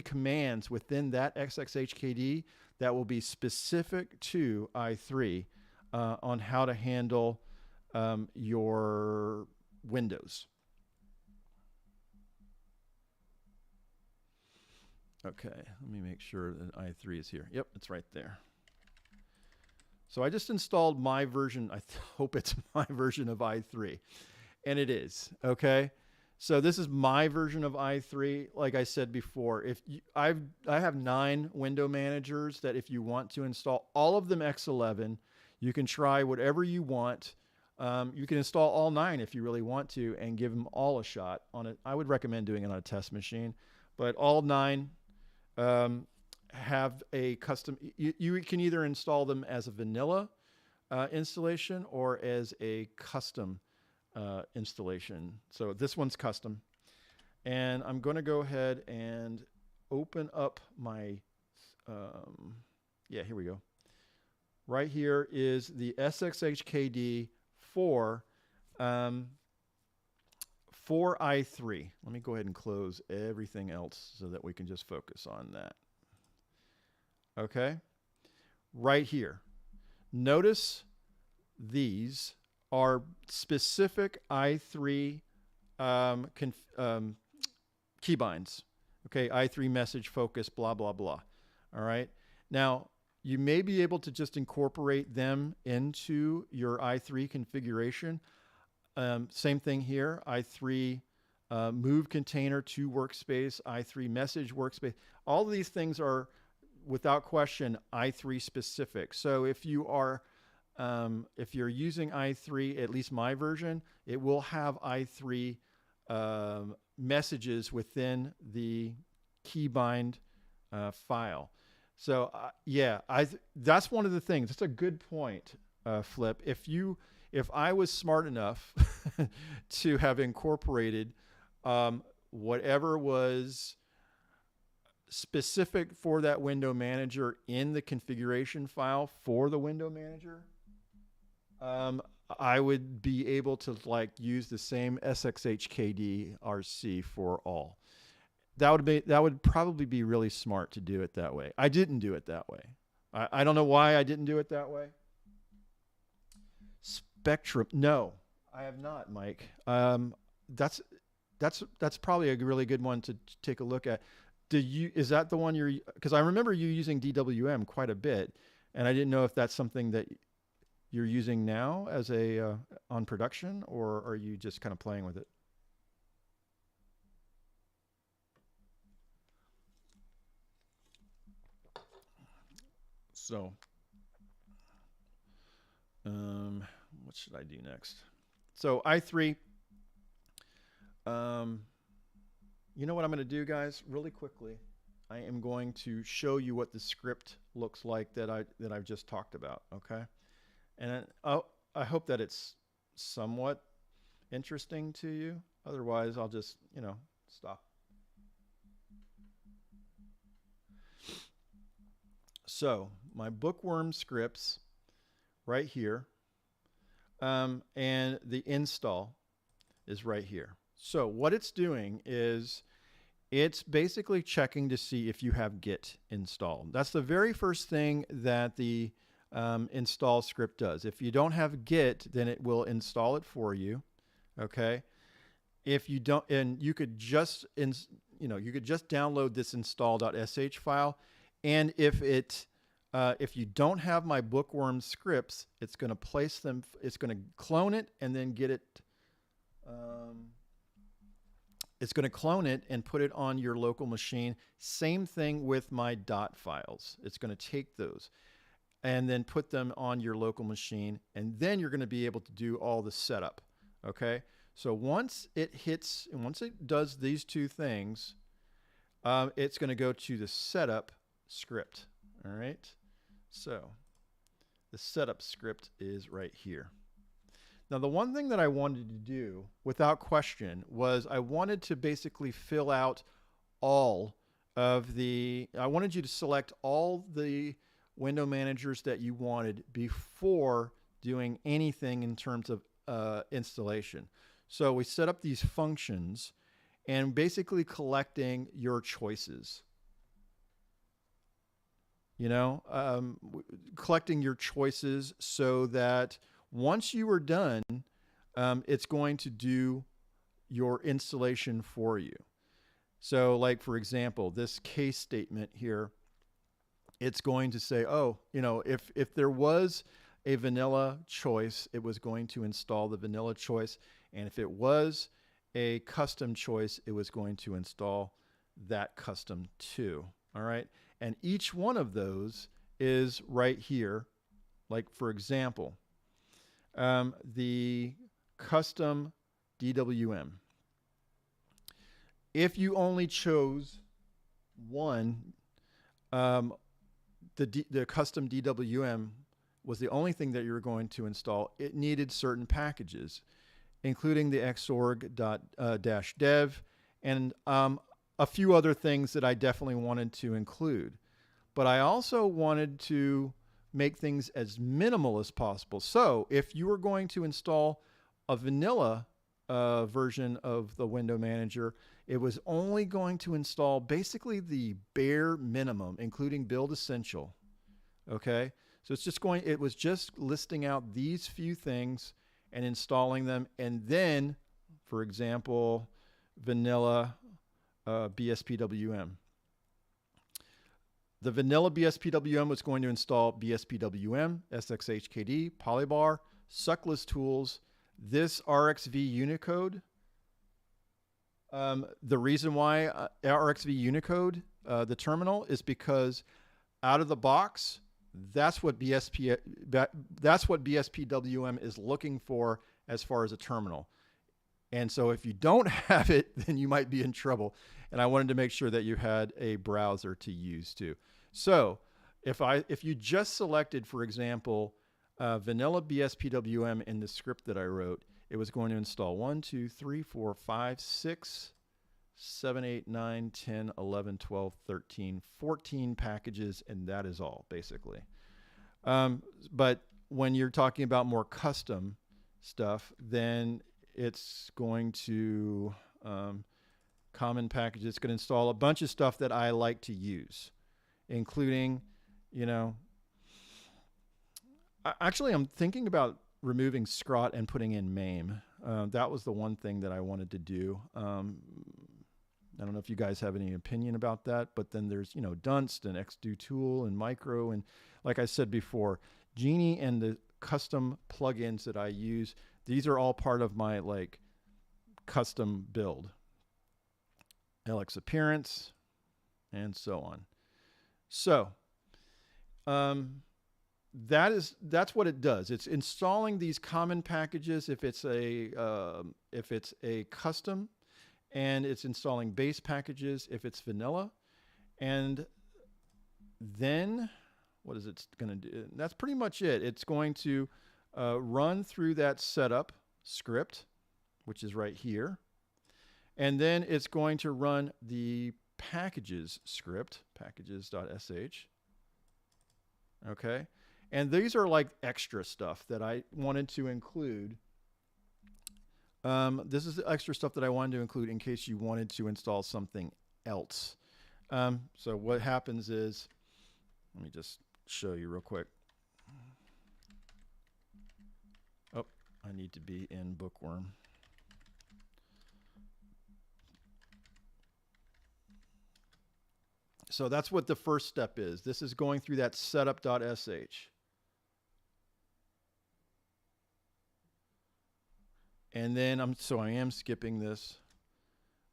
S1: commands within that Sxhkd that will be specific to i3 on how to handle your Windows. Okay, let me make sure that i3 is here. Yep, it's right there. So I just installed my version. I hope it's my version of i3. And it is, okay? So this is my version of i3. Like I said before, I have 9 window managers that if you want to install all of them X11, you can try whatever you want. You can install all 9 if you really want to and give them all a shot on it. I would recommend doing it on a test machine, but all 9 have a custom. You can either install them as a vanilla installation or as a custom installation. So this one's custom, and I'm going to go ahead and open up my here we go. Right here is the Sxhkd for i3. Let me go ahead and close everything else so that we can just focus on that. Okay, right here. Notice these are specific i3 keybinds. Okay, i3 message focus, blah, blah, blah. All right. Now, you may be able to just incorporate them into your i3 configuration. Same thing here, i3 move container to workspace, i3 message workspace. All of these things are, without question, i3 specific. So if you're using i3, at least my version, it will have i3 messages within the keybind file. So that's one of the things. That's a good point, Flip. If I was smart enough to have incorporated whatever was specific for that window manager in the configuration file for the window manager, I would be able to use the same Sxhkd RC for all. That would probably be really smart to do it that way. I didn't do it that way. I don't know why I didn't do it that way. Spectrum, no, I have not, Mike. That's probably a really good one to take a look at. Is that the one because I remember you using DWM quite a bit, and I didn't know if that's something that you're using now as on production, or are you just kind of playing with it? So, what should I do next? So i3, you know what I'm going to do, guys? Really quickly, I am going to show you what the script looks like that I've just talked about. Okay, and I hope that it's somewhat interesting to you. Otherwise, I'll just stop. So my bookworm scripts right here, and the install is right here. So what it's doing is it's basically checking to see if you have Git installed. That's the very first thing that the install script does. If you don't have Git, then it will install it for you. Okay. If you don't, and you could just download this install.sh file. And if you don't have my bookworm scripts, it's going to place them. It's going to clone it and then get it. It's going to clone it and put it on your local machine. Same thing with my dot files. It's going to take those and then put them on your local machine, and then you're going to be able to do all the setup. Okay. So once it does these two things, it's going to go to the setup script. All right. So the setup script is right here. Now, the one thing that I wanted to do without question was I wanted to basically fill out I wanted you to select all the window managers that you wanted before doing anything in terms of installation. So we set up these functions and basically collecting your choices. You know, collecting your choices so that once you are done, it's going to do your installation for you. So like, for example, this case statement here, it's going to say, oh, you know, if there was a vanilla choice, it was going to install the vanilla choice. And if it was a custom choice, it was going to install that custom too. All right. And each one of those is right here. Like, for example, the custom DWM. If you only chose one, the custom DWM was the only thing that you were going to install. It needed certain packages, including the xorg-dev and a few other things that I definitely wanted to include. But I also wanted to make things as minimal as possible. So if you were going to install a vanilla version of the window manager, it was only going to install basically the bare minimum, including build essential. Okay, so it was just listing out these few things and installing them. And then, for example, vanilla BSPWM. The vanilla BSPWM was going to install BSPWM, Sxhkd, Polybar, suckless tools, this RxV Unicode. The reason why RxV Unicode, the terminal, is because out of the box, that's what BSPWM is looking for as far as a terminal. And so if you don't have it, then you might be in trouble. And I wanted to make sure that you had a browser to use too. So if you just selected, for example, vanilla BSPWM in the script that I wrote, it was going to install 1, 2, 3, 4, 5, 6, 7, 8, 9, 10, 11, 12, 13, 14 packages, and that is all, basically. But when you're talking about more custom stuff, then it's going to common packages. It's going to install a bunch of stuff that I like to use, including, you know, actually I'm thinking about removing Sxhkd and putting in MAME. That was the one thing that I wanted to do. I don't know if you guys have any opinion about that, but then there's, you know, Dunst and Xdo Tool and Micro. And like I said before, Geany and the custom plugins that I use, these are all part of my like custom build. LX appearance and so on. So that's what it does. It's installing these common packages if it's a custom, and it's installing base packages if it's vanilla. And then what is it going to do? That's pretty much it. It's going to run through that setup script, which is right here. And then it's going to run the packages script, packages.sh. Okay. And these are like extra stuff that I wanted to include. This is the extra stuff that I wanted to include in case you wanted to install something else. So what happens is, let me just show you real quick. Oh, I need to be in Bookworm. So that's what the first step is. This is going through that setup.sh. And then I am skipping this.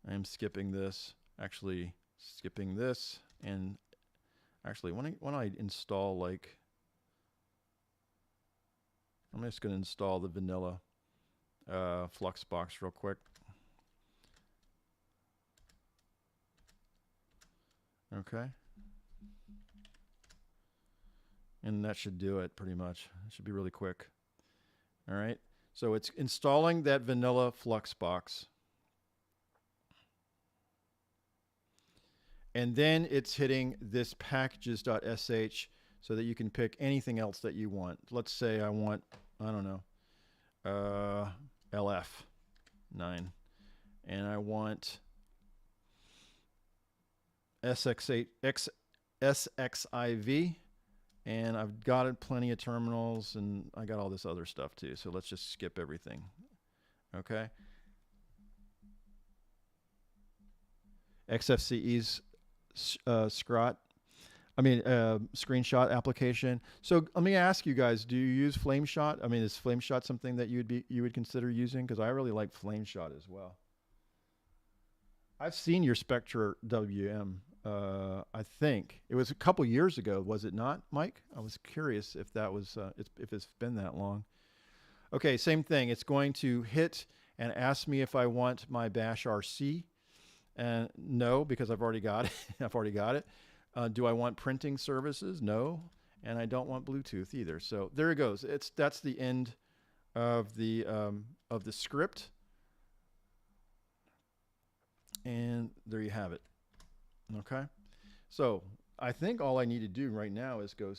S1: I am skipping this. Actually skipping this. And actually when I install, like, I'm just going to install the vanilla Fluxbox real quick. Okay. And that should do it pretty much. It should be really quick. All right. So it's installing that vanilla Fluxbox. And then it's hitting this packages.sh so that you can pick anything else that you want. Let's say I want, I don't know, LF. 9. And I want Sxiv, and I've got it plenty of terminals, and I got all this other stuff too. So let's just skip everything. Okay. XFCE's screenshot application. So let me ask you guys: do you use Flameshot? I mean, is Flameshot something that you would consider using? Because I really like Flameshot as well. I've seen your Spectre WM. I think it was a couple years ago, was it not, Mike? I was curious if that was if it's been that long. Okay, same thing. It's going to hit and ask me if I want my bashrc, and no, because I've already got it. I've already got it. Do I want printing services? No, and I don't want Bluetooth either. So there it goes. That's the end of the script, and there you have it. Okay, so I think all I need to do right now is go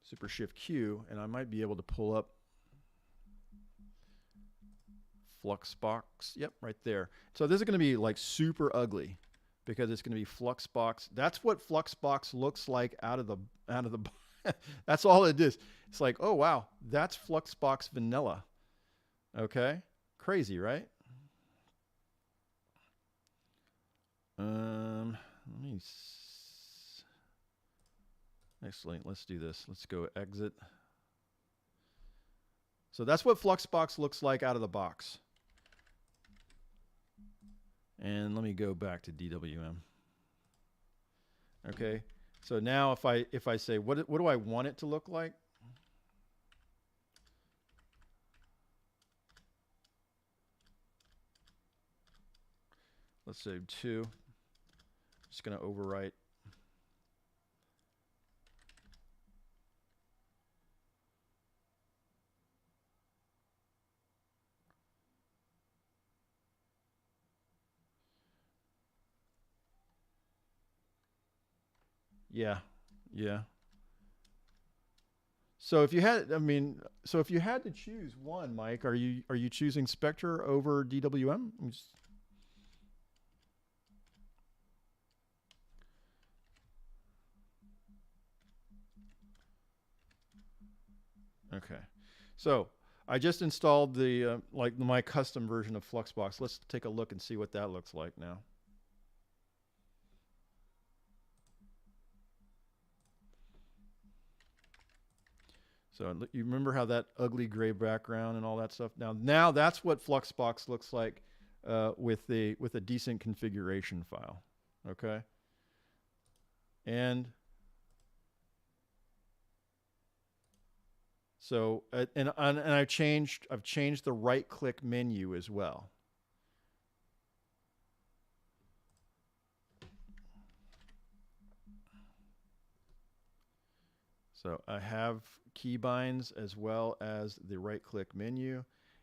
S1: Super Shift Q, and I might be able to pull up Fluxbox. Yep, right there. So this is going to be like super ugly because it's going to be Fluxbox. That's what Fluxbox looks like out of the that's all it is. It's like, oh wow, that's Fluxbox vanilla. Okay, crazy, right? Excellent. Let's do this. Let's go exit. So that's what Fluxbox looks like out of the box. And let me go back to DWM. Okay. So now if I say what do I want it to look like? Let's say 2. Just going to overwrite. Yeah. Yeah. So if you had, if you had to choose one, Mike, are you choosing Spectre over DWM? Okay. So I just installed the my custom version of Fluxbox. Let's take a look and see what that looks like now. So you remember how that ugly gray background and all that stuff? Now that's what Fluxbox looks like with a decent configuration file. Okay. And so and I've changed the right click menu as well. So I have keybinds as well as the right click menu.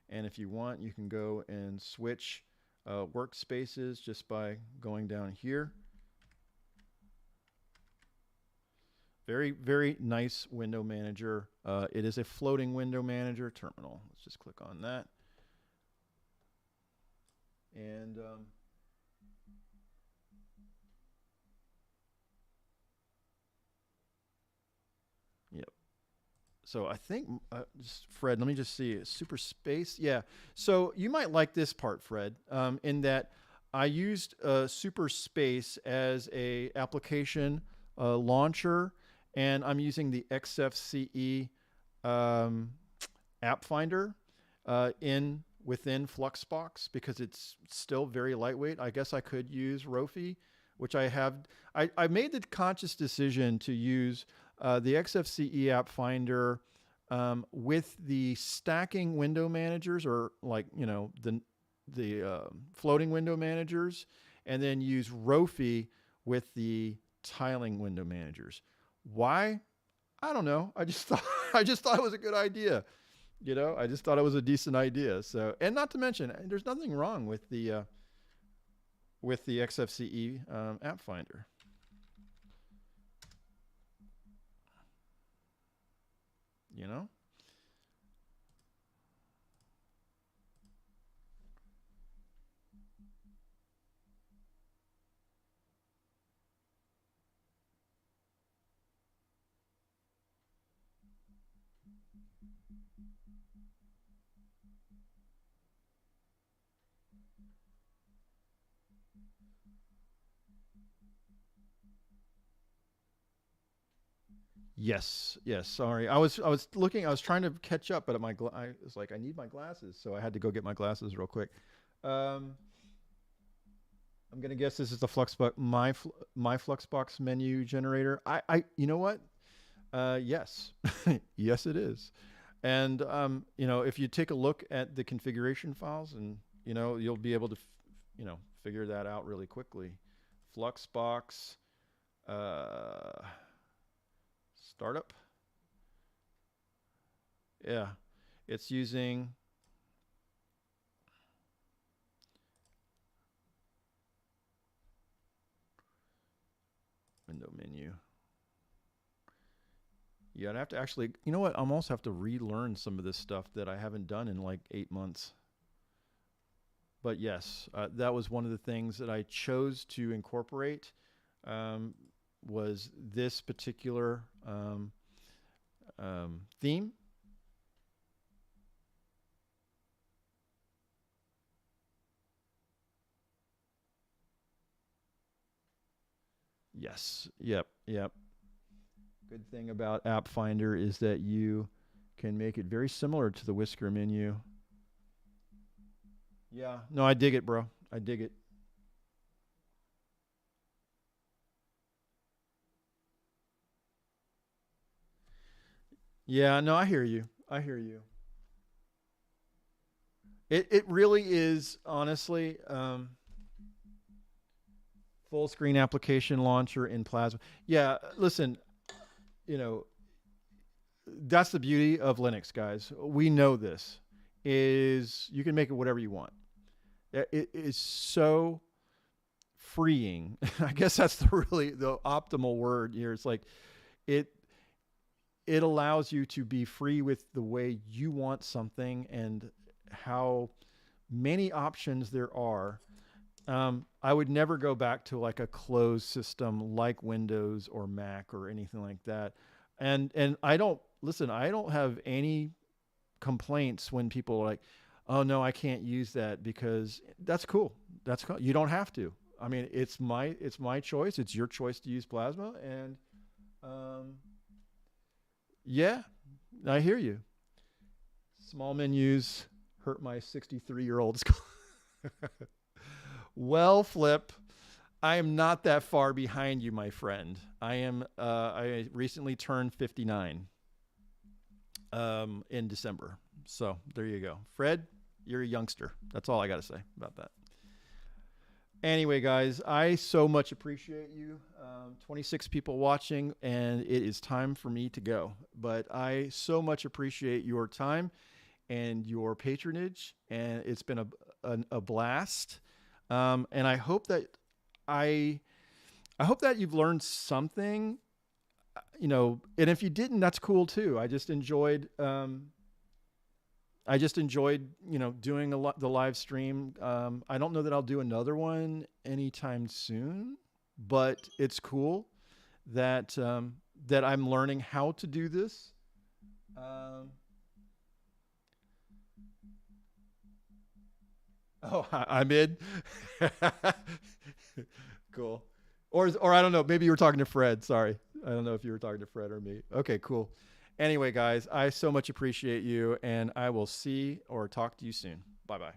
S1: And if you want, you can go and switch workspaces just by going down here. Very, very nice window manager. It is a floating window manager terminal. Let's just click on that. And yep. So I think, Fred, let me just see. Super Space. Yeah. So you might like this part, Fred, in that I used Super Space as a application launcher, and I'm using the XFCE app finder within Fluxbox because it's still very lightweight. I guess I could use Rofi, which I have. I made the conscious decision to use the XFCE app finder with the stacking window managers, or the floating window managers, and then use Rofi with the tiling window managers. Why? I don't know. I just thought it was a good idea. I just thought it was a decent idea. So, and not to mention, there's nothing wrong with the XFCE app finder. Yes, yes. Sorry, I was looking. I was trying to catch up, but I was like, I need my glasses, so I had to go get my glasses real quick. Um, I'm gonna guess this is the Fluxbox my Fluxbox menu generator. You know what? Yes, yes, it is. And if you take a look at the configuration files, and you'll be able to, figure that out really quickly. Fluxbox uh, startup. Yeah, it's using window menu. Yeah, I'd have to actually, you know what? I'm also have to relearn some of this stuff that I haven't done in like 8 months. But yes, that was one of the things that I chose to incorporate, um, was this particular theme. Yes. Yep. Yep. Good thing about App Finder is that you can make it very similar to the Whisker menu. Yeah. No, I dig it, bro. I dig it. Yeah. No, I hear you. I hear you. It really is, honestly, full screen application launcher in Plasma. Yeah. Listen, you know, that's the beauty of Linux, guys. We know this is you can make it whatever you want. It is so freeing. I guess that's the optimal word here. It's like it it allows you to be free with the way you want something and how many options there are. I would never go back to like a closed system like Windows or Mac or anything like that. And I don't listen. I don't have any complaints when people are like, "Oh no, I can't use that," because that's cool. That's cool. You don't have to. I mean, it's my choice. It's your choice to use Plasma, and um, yeah, I hear you. Small menus hurt my 63-year-old skull. Well, Flip, I am not that far behind you, my friend. I recently turned 59 in December. So there you go. Fred, you're a youngster. That's all I got to say about that. Anyway, guys, I so much appreciate you. 26 people watching, and it is time for me to go. But I so much appreciate your time and your patronage, and it's been a blast. And I I hope that you've learned something. And if you didn't, that's cool too. I just enjoyed, doing the live stream. I don't know that I'll do another one anytime soon, but it's cool that I'm learning how to do this. Um, oh, I'm in. Cool. Or I don't know. Maybe you were talking to Fred. Sorry, I don't know if you were talking to Fred or me. Okay, cool. Anyway, guys, I so much appreciate you, and I will see or talk to you soon. Bye bye.